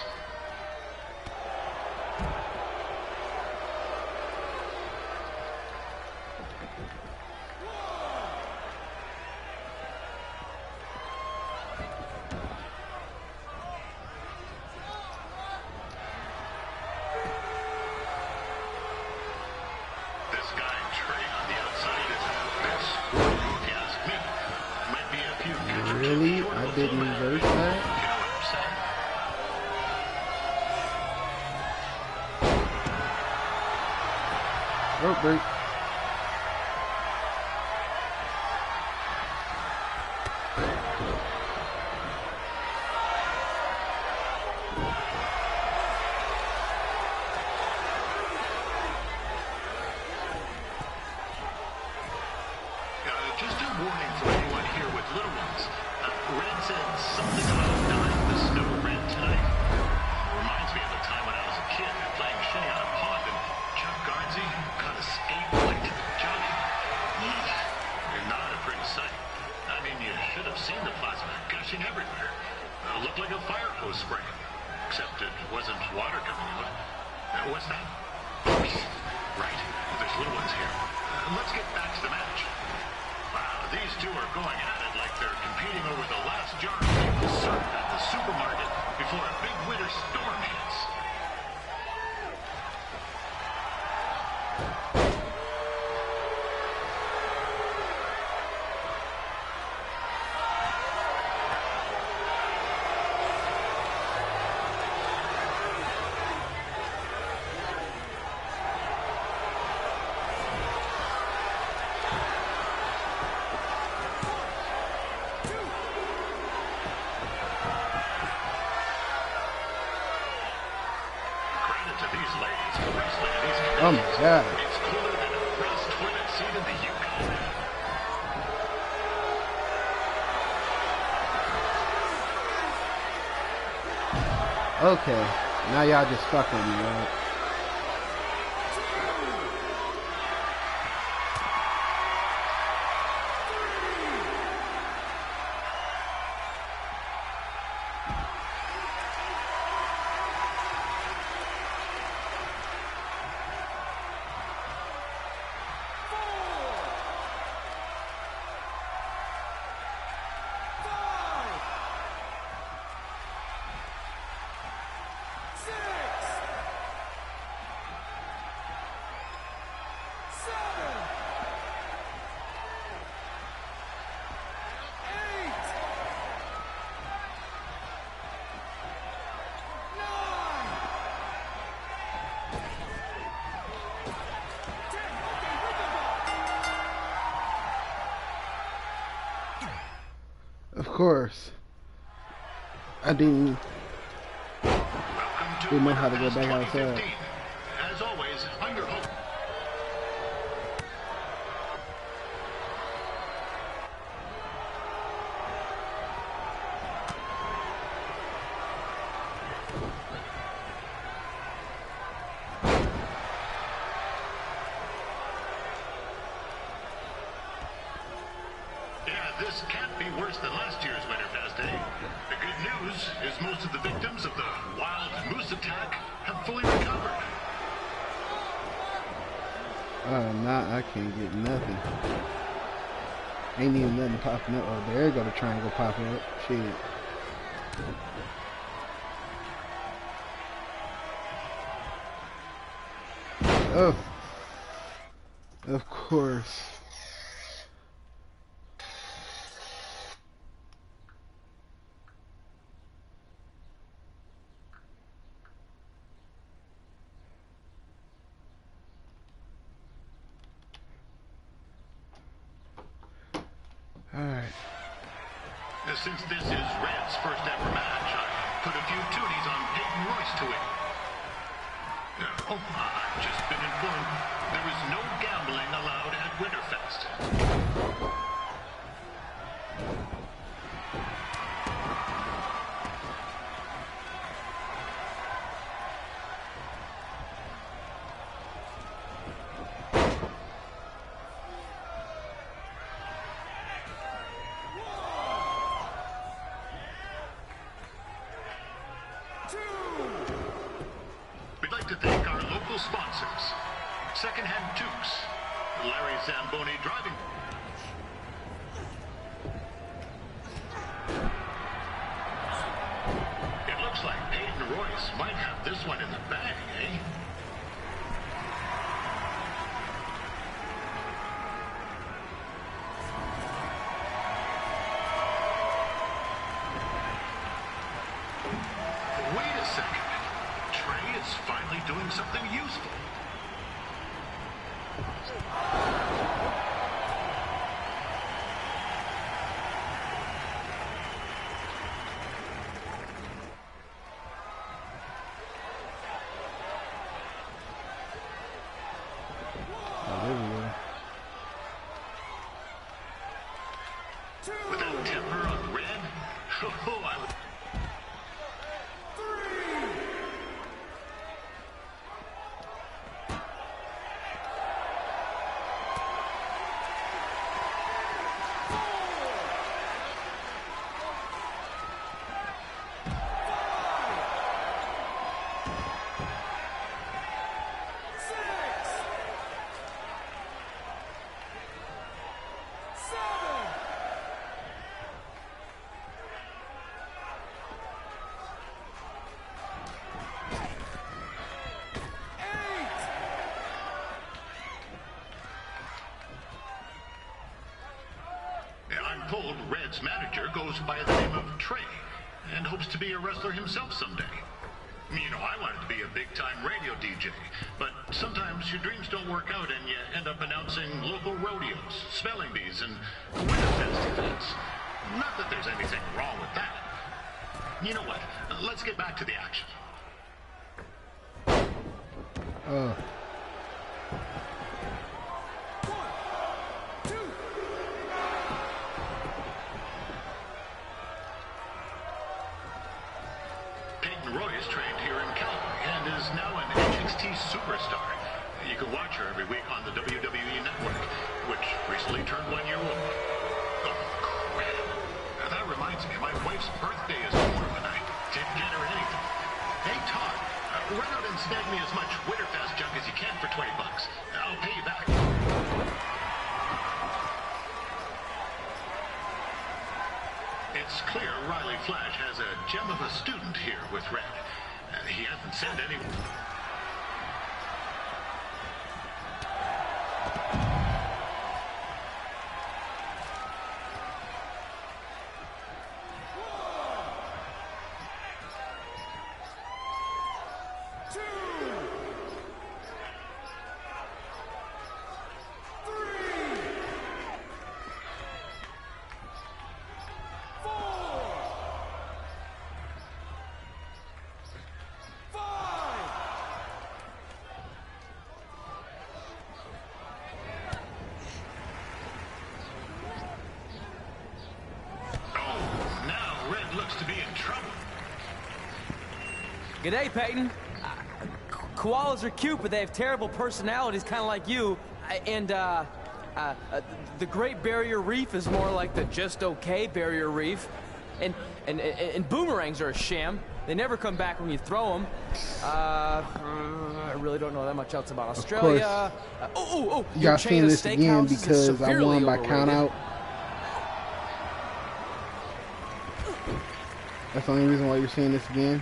Really? I didn't reverse that? Rope break. Just a warning for anyone here with little ones. Red said something about dying in the snow red tonight. Reminds me of the time when I was a kid playing Shay on a pond and Chuck Garnsey got a skate like Johnny. Not a pretty sight. I mean, you should have seen the plasma gushing everywhere. Looked like a fire hose spraying. Except it wasn't water coming out. What's that? Right. There's little ones here. Let's get back to the match. Wow, these two are going at it like they're competing over the last jar of maple syrup at the supermarket before a big winter storm hits. Oh my God. It's cooler than a frost toilet seat in the Yukon. Okay. Now y'all just fuck with me, right? Of course. I didn't know how to go back outside. As always, I'm your host. This can't be worse than last year's Winterfest Day. The good news is most of the victims of the wild moose attack have fully recovered. Nah, I can't get nothing. Ain't even nothing popping up. Oh, there you go, the triangle popping up. Shit. Oh. Of course. Alright. Since this is Red's first ever match, I put a few toonies on Peyton Royce to win. I've just been informed there is no gambling allowed at Winterfest. second-hand Tukes. Larry Zamboni driving. It looks like Peyton Royce might have this one in the bag, eh? Wait a second. Trey is finally doing something useful. With that temper on Red, oh, I would... I'm told Red's manager goes by the name of Trey and hopes to be a wrestler himself someday. You know, I wanted to be a big-time radio DJ, but sometimes your dreams don't work out and you end up announcing local rodeos, spelling bees, and Winterfest events. Not that there's anything wrong with that. You know what? Let's get back to the action. Royce trained here in Calgary and is now an NXT superstar. You can watch her every week on the WWE Network, which recently turned 1 year old. Oh, crap. That reminds me, my wife's birthday is tomorrow and I didn't get her anything. Hey, Todd, run out and snag me as much Winterfest junk as you can for $20. I'll pay you back. It's clear Riley Flash has a gem of a student here with Red. He hasn't sent anyone. G'day, Peyton. Koalas are cute, but they have terrible personalities, kind of like you. The Great Barrier Reef is more like the just okay Barrier Reef. And boomerangs are a sham. They never come back when you throw them. I really don't know that much else about Australia. Y'all seen this again because I won by count out. That's the only reason why you're seeing this again.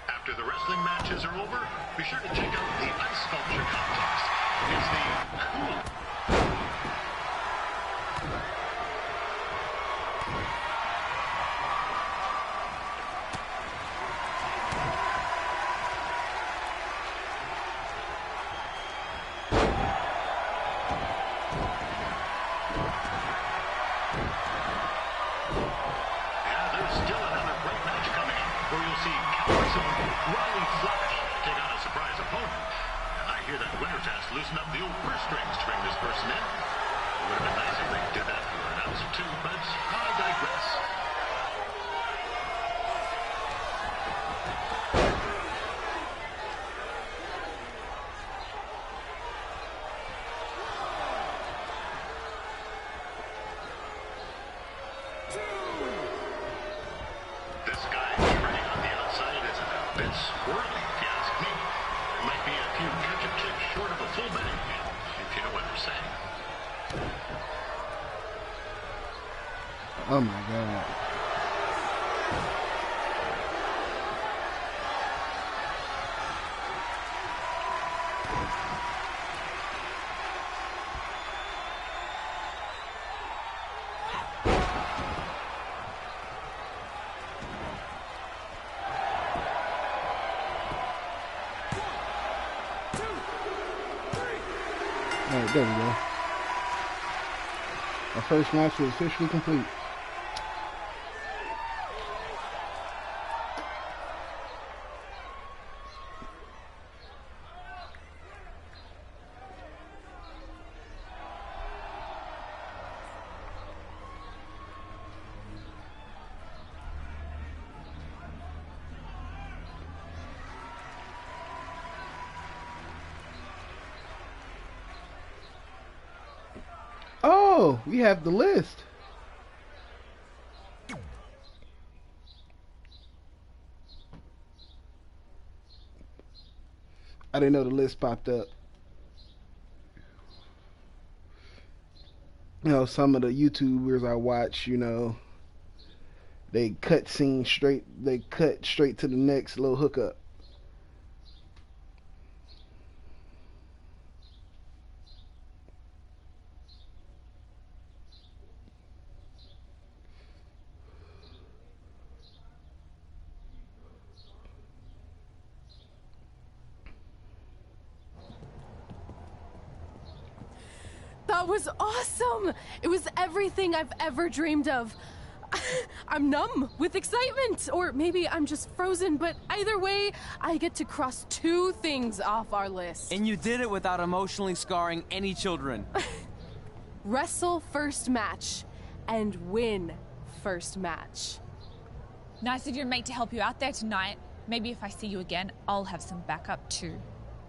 After the wrestling matches are over, be sure to check out the ice sculpture contest. It's the cool. Loosen up the old purse strings to bring this person in. It would have been nice if they did that for an ounce or two, but I digress. squirrely, if you ask me. Might be a few ketchup chips short of a full bag, if you know what I'm saying. Oh my God. Alright, there we go. Our first match is officially complete. Oh, we have the list. I didn't know the list popped up. You know, some of the YouTubers I watch, you know, they cut straight to the next little hookup. That was awesome! It was everything I've ever dreamed of. I'm numb with excitement, or maybe I'm just frozen, but either way, I get to cross 2 things off our list. And you did it without emotionally scarring any children. Wrestle first match and win first match. Nice of your mate to help you out there tonight. Maybe if I see you again, I'll have some backup too.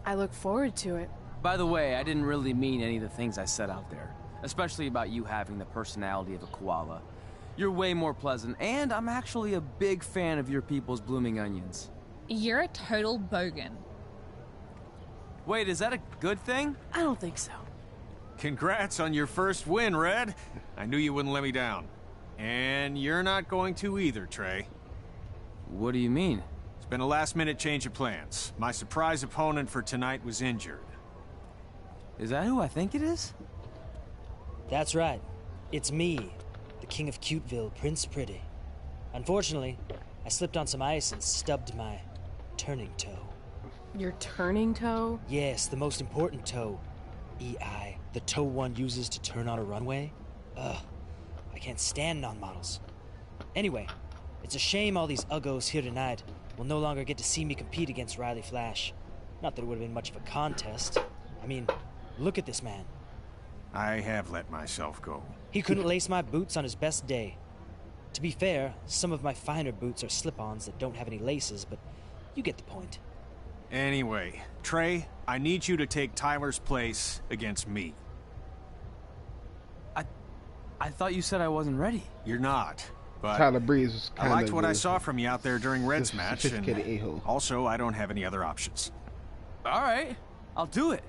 I look forward to it. By the way, I didn't really mean any of the things I said out there. Especially about you having the personality of a koala. You're way more pleasant, and I'm actually a big fan of your people's blooming onions. You're a total bogan. Wait, is that a good thing? I don't think so. Congrats on your first win, Red. I knew you wouldn't let me down. And you're not going to either, Trey. What do you mean? It's been a last-minute change of plans. My surprise opponent for tonight was injured. Is that who I think it is? That's right. It's me, the King of Cuteville, Prince Pretty. Unfortunately, I slipped on some ice and stubbed my turning toe. Your turning toe? Yes, the most important toe. EI, the toe one uses to turn on a runway. Ugh, I can't stand non-models. Anyway, it's a shame all these uggos here tonight will no longer get to see me compete against Riley Flash. Not that it would have been much of a contest. I mean, look at this man. I have let myself go. He couldn't lace my boots on his best day. To be fair, some of my finer boots are slip-ons that don't have any laces, but you get the point. Anyway, Trey, I need you to take Tyler's place against me. I thought you said I wasn't ready. You're not, but Tyler Breeze was I liked what I saw from you out there during Red's match, and sophisticated a-hole. also I don't have any other options. All right, I'll do it.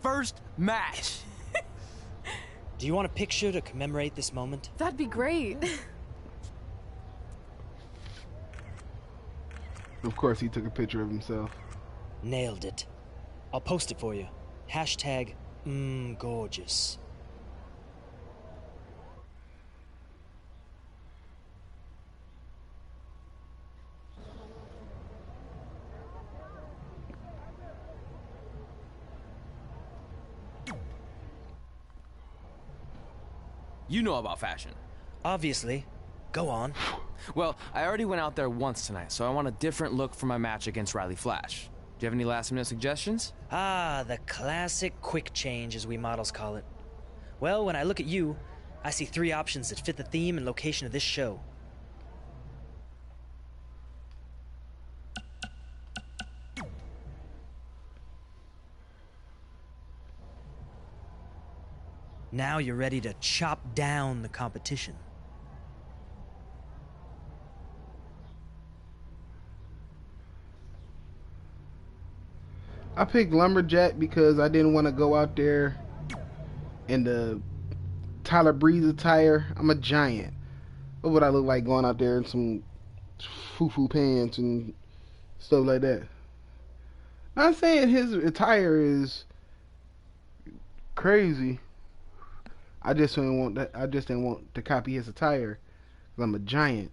First match. Do you want a picture to commemorate this moment? That'd be great. Of course, he took a picture of himself. Nailed it. I'll post it for you. Hashtag gorgeous. You know about fashion. Obviously. Go on. Well, I already went out there once tonight, so I want a different look for my match against Riley Flash. Do you have any last-minute suggestions? Ah, the classic quick change, as we models call it. Well, when I look at you, I see 3 options that fit the theme and location of this show. Now you're ready to chop down the competition. I picked lumberjack because I didn't want to go out there in the Tyler Breeze attire. I'm a giant. What would I look like going out there in some foo-foo pants and stuff like that? Not saying his attire is crazy. I just didn't want that. I just didn't want to copy his attire because I'm a giant.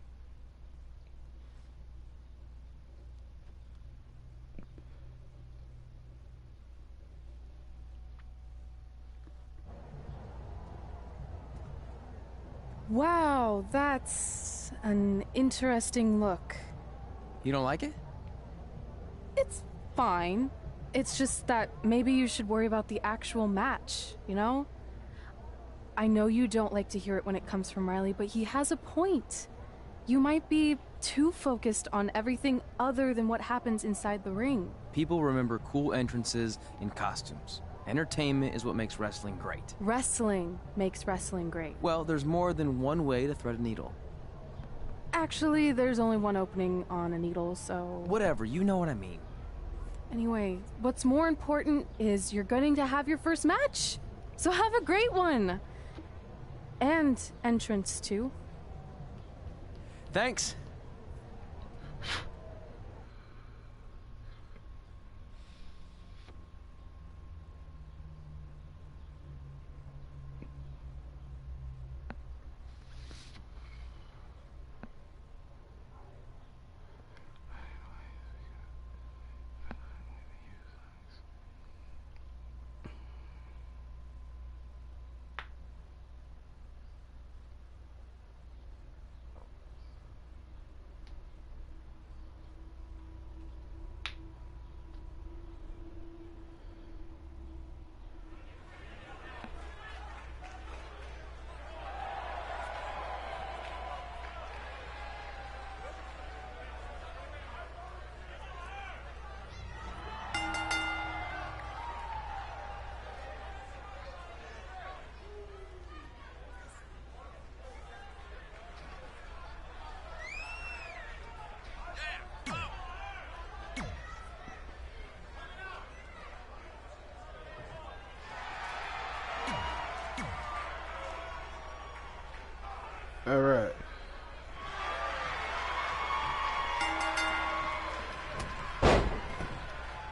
Wow, that's an interesting look. You don't like it? It's fine. It's just that maybe you should worry about the actual match, you know? I know you don't like to hear it when it comes from Riley, but he has a point. You might be too focused on everything other than what happens inside the ring. People remember cool entrances and costumes. Entertainment is what makes wrestling great. Wrestling makes wrestling great. Well, there's more than one way to thread a needle. Actually, there's only one opening on a needle, so... Whatever, you know what I mean. Anyway, what's more important is you're going to have your first match. So have a great one. And entrance, too. Thanks. All right.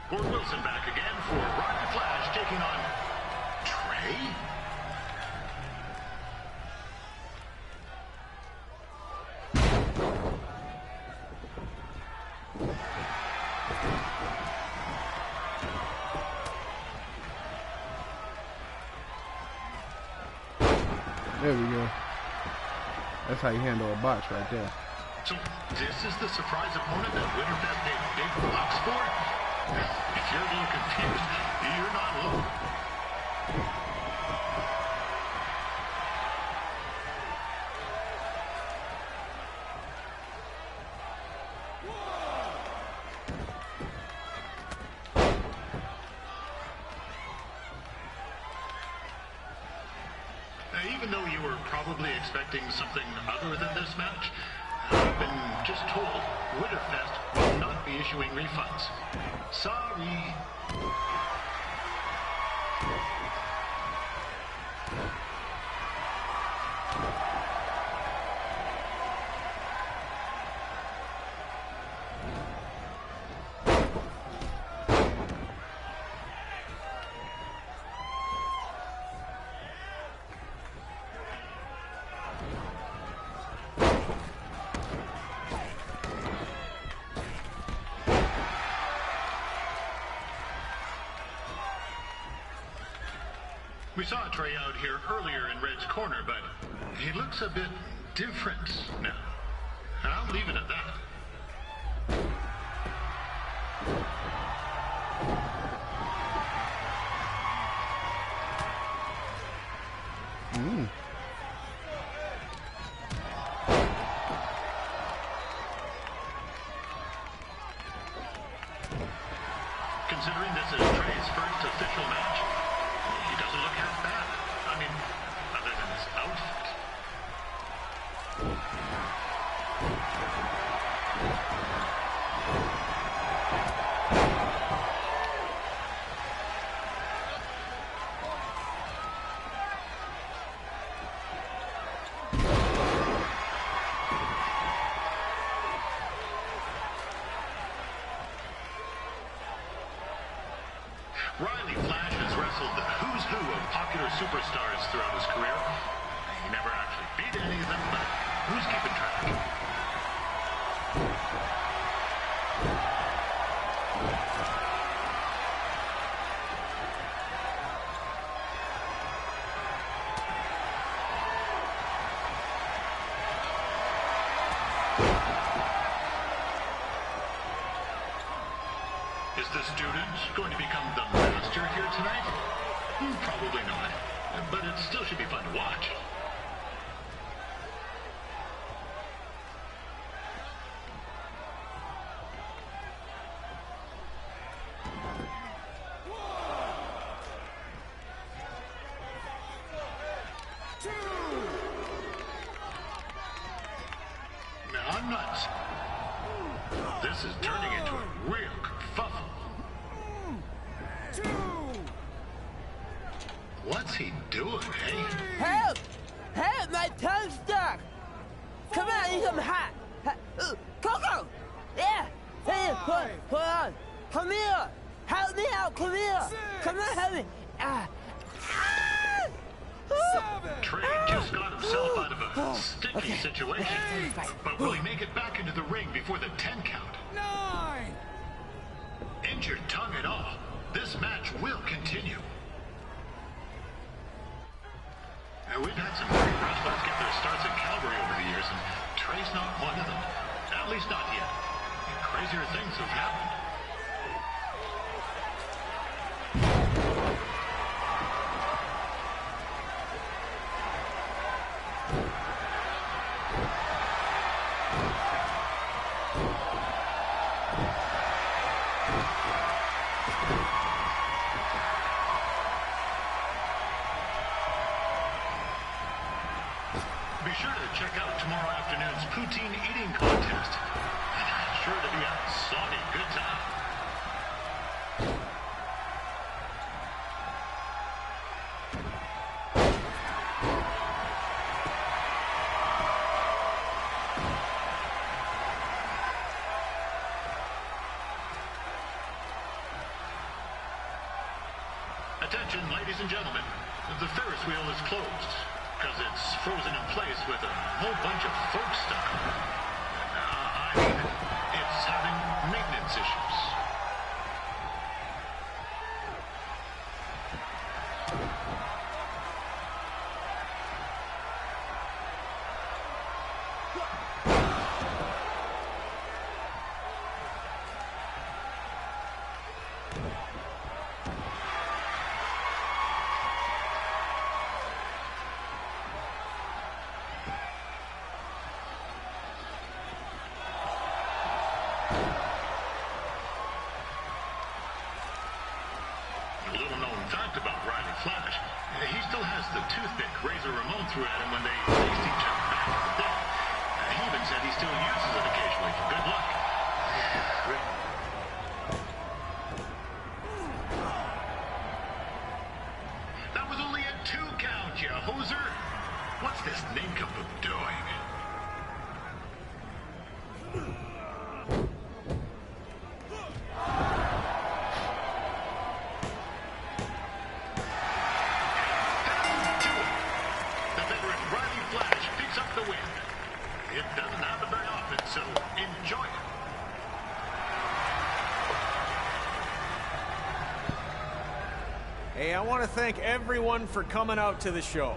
Gord Wilson back again for Ryan Flash taking on Trey. There we go. That's how you handle a botch right there. So this is the surprise opponent that Winterfest paid big bucks for? If you're a little confused, you're not alone. Even though you were probably expecting something other than this match, I've been just told Winterfest will not be issuing refunds. Sorry. We saw Trey out here earlier in Red's corner, but he looks a bit different now. And I'll leave it at that. Considering this is Trey's first official match, he doesn't look half bad. I mean, other than his outfit. Riley Flash has wrestled the who's who of popular superstars throughout his career. He never actually beat any of them, but who's keeping track? Is the student going to become the master here tonight? Probably not, but it still should be fun to watch. Now, nuts. This is turning into a real kerfuffle. What's he doing, eh? Help! Help! My tongue's stuck! Come on, I need some hot! Coco! Yeah! Hey, hold on! Come here! Help me out! Come here! Come on, help me! Trey just got himself out of a sticky situation. But will he make it back into the ring before the 10 count? 9! Injured tongue and all, this match will continue. We've had some great wrestlers get their starts in Calgary over the years, and Trey's not one of them. At least not yet. And crazier things have happened. Be sure to check out tomorrow afternoon's poutine eating contest. Sure to be a saucy good time. Attention, ladies and gentlemen. The Ferris wheel is closed because it's frozen in place with a whole bunch of folk stuff. I mean, it's having maintenance issues. A little-known fact about Riley Flash, he still has the toothpick Razor Ramon threw at him when they faced each other back in the day. He even said he still uses it occasionally for good luck. That was only a 2 count, you hoser. What's this nincompoop doing? It doesn't happen very often, so enjoy it. Hey, I want to thank everyone for coming out to the show.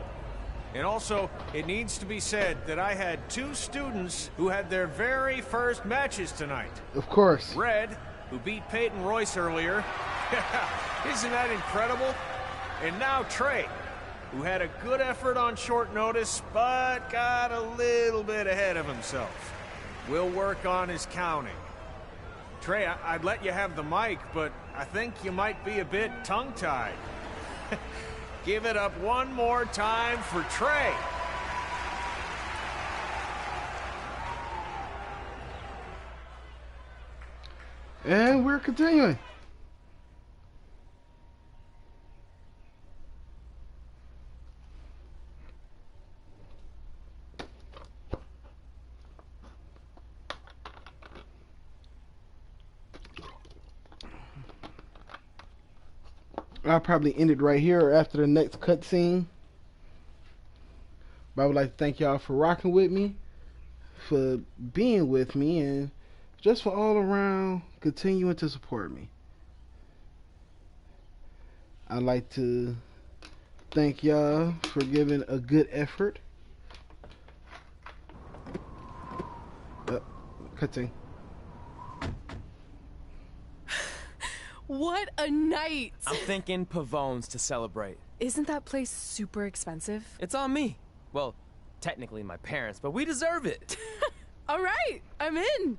And also, it needs to be said that I had 2 students who had their very first matches tonight. Of course. Red, who beat Peyton Royce earlier. Isn't that incredible? And now Trey, who had a good effort on short notice, but got a little bit ahead of himself. We'll work on his counting. Trey, I'd let you have the mic, but I think you might be a bit tongue-tied. Give it up one more time for Trey. And we're continuing. I'll probably end it right here after the next cutscene. But I would like to thank y'all for rocking with me, for being with me, and just for all around continuing to support me. I'd like to thank y'all for giving a good effort. Cutscene. What a night! I'm thinking Pavone's to celebrate. Isn't that place super expensive? It's on me. Well, technically my parents, but we deserve it. All right, I'm in.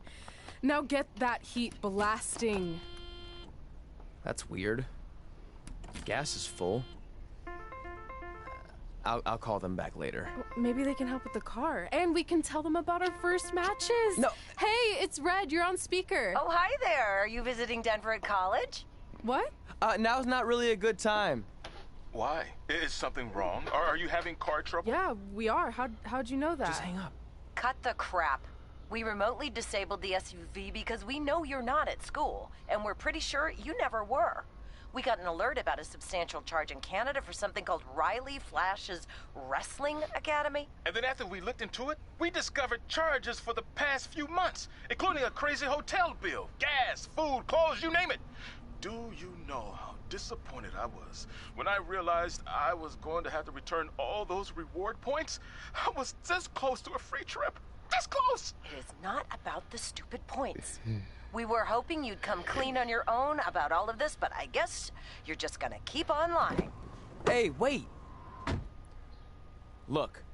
Now get that heat blasting. That's weird. Gas is full. I'll call them back later. Maybe they can help with the car, and we can tell them about our first matches. No. Hey, it's Red. You're on speaker. Oh, hi there. Are you visiting Denver at college? What? Now's not really a good time. Why? Is something wrong? Are you having car trouble? Yeah, we are. How'd you know that? Just hang up. Cut the crap. We remotely disabled the SUV because we know you're not at school, and we're pretty sure you never were. We got an alert about a substantial charge in Canada for something called Riley Flash's Wrestling Academy. And then after we looked into it, we discovered charges for the past few months, including a crazy hotel bill, gas, food, clothes, you name it. Do you know how disappointed I was when I realized I was going to have to return all those reward points? I was this close to a free trip. This close! It is not about the stupid points. We were hoping you'd come clean on your own about all of this, but I guess you're just gonna keep on lying. Hey, wait! Look,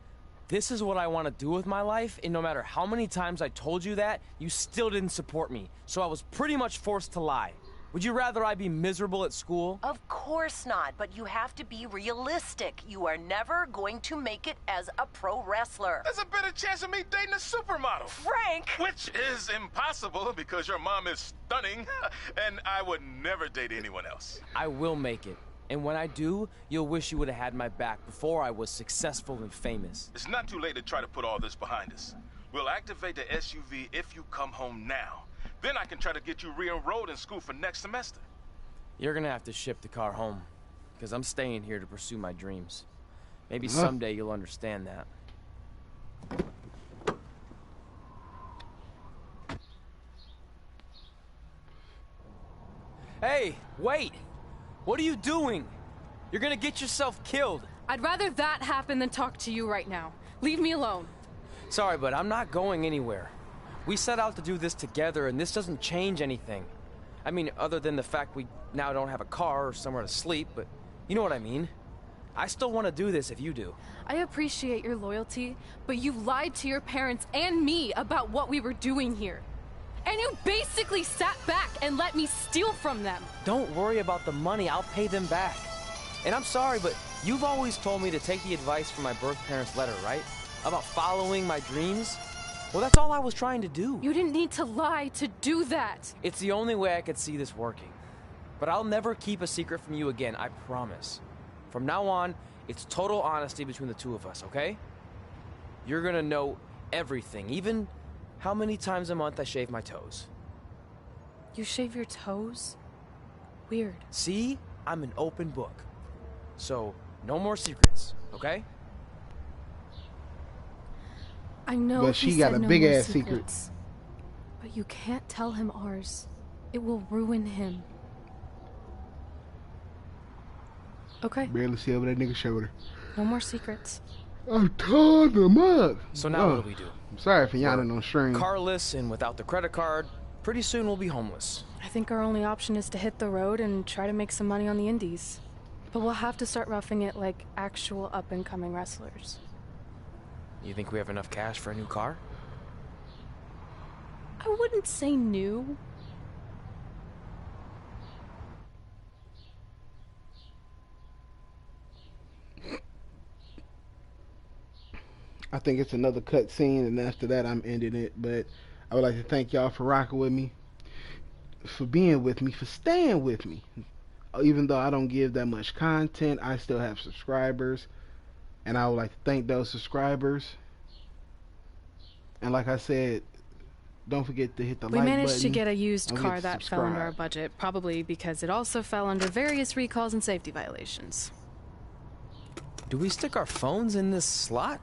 this is what I want to do with my life, and no matter how many times I told you that, you still didn't support me, so I was pretty much forced to lie. Would you rather I be miserable at school? Of course not, but you have to be realistic. You are never going to make it as a pro wrestler. There's a better chance of me dating a supermodel. Frank! Which is impossible because your mom is stunning, and I would never date anyone else. I will make it. And when I do, you'll wish you would have had my back before I was successful and famous. It's not too late to try to put all this behind us. We'll activate the SUV if you come home now. Then I can try to get you re-enrolled in school for next semester. You're gonna have to ship the car home, because I'm staying here to pursue my dreams. Maybe someday you'll understand that. Hey, wait! What are you doing? You're gonna get yourself killed. I'd rather that happen than talk to you right now. Leave me alone. Sorry, but I'm not going anywhere. We set out to do this together, and this doesn't change anything. I mean, other than the fact we now don't have a car or somewhere to sleep, but you know what I mean. I still want to do this if you do. I appreciate your loyalty, but you lied to your parents and me about what we were doing here. And you basically sat back and let me steal from them. Don't worry about the money, I'll pay them back. And I'm sorry, but you've always told me to take the advice from my birth parents' letter, right? About following my dreams? Well, that's all I was trying to do. You didn't need to lie to do that. It's the only way I could see this working. But I'll never keep a secret from you again, I promise. From now on, it's total honesty between the two of us, okay? You're gonna know everything, even how many times a month I shave my toes. You shave your toes? Weird. See? I'm an open book. So, no more secrets, okay? I know But she got a big ass secret. But you can't tell him ours. It will ruin him. Okay. Barely see over that nigga's shoulder. No more secrets. I told them up. So now what do we do? I'm sorry for yawning on stream. Carless and without the credit card, pretty soon we'll be homeless. I think our only option is to hit the road and try to make some money on the indies. But we'll have to start roughing it like actual up-and-coming wrestlers. You think we have enough cash for a new car? I wouldn't say new. I think it's another cut scene, and after that I'm ending it. But I would like to thank y'all for rocking with me, for being with me, for staying with me. Even though I don't give that much content, I still have subscribers, and I would like to thank those subscribers. And like I said, Don't forget to hit the We like managed button. to get a used Don't car forget that to fell under our subscribe. budget, probably because it also fell under various recalls and safety violations. Do we stick our phones in this slot?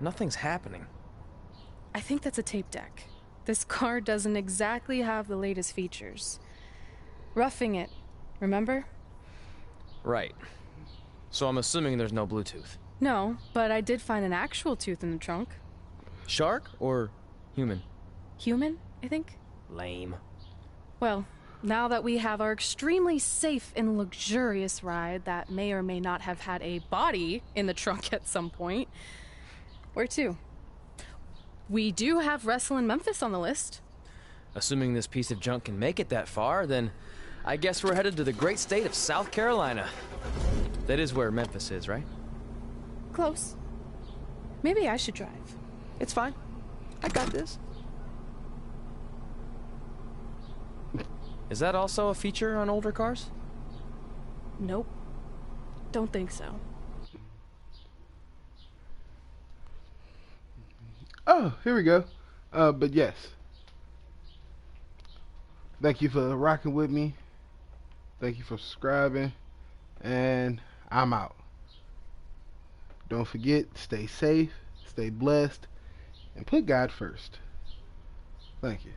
Nothing's happening. I think that's a tape deck. This car doesn't exactly have the latest features. Roughing it, remember? Right. So I'm assuming there's no Bluetooth. No, but I did find an actual tooth in the trunk. Shark or human? Human, I think. Lame. Well, now that we have our extremely safe and luxurious ride that may or may not have had a body in the trunk at some point, where to? We do have Wrestle in Memphis on the list. Assuming this piece of junk can make it that far, then I guess we're headed to the great state of South Carolina. That is where Memphis is, right? Close. Maybe I should drive. It's fine. I got this. Is that also a feature on older cars? Nope. Don't think so. Oh, here we go. But yes. Thank you for rocking with me. Thank you for subscribing. And I'm out. Don't forget, stay safe, stay blessed, and put God first. Thank you.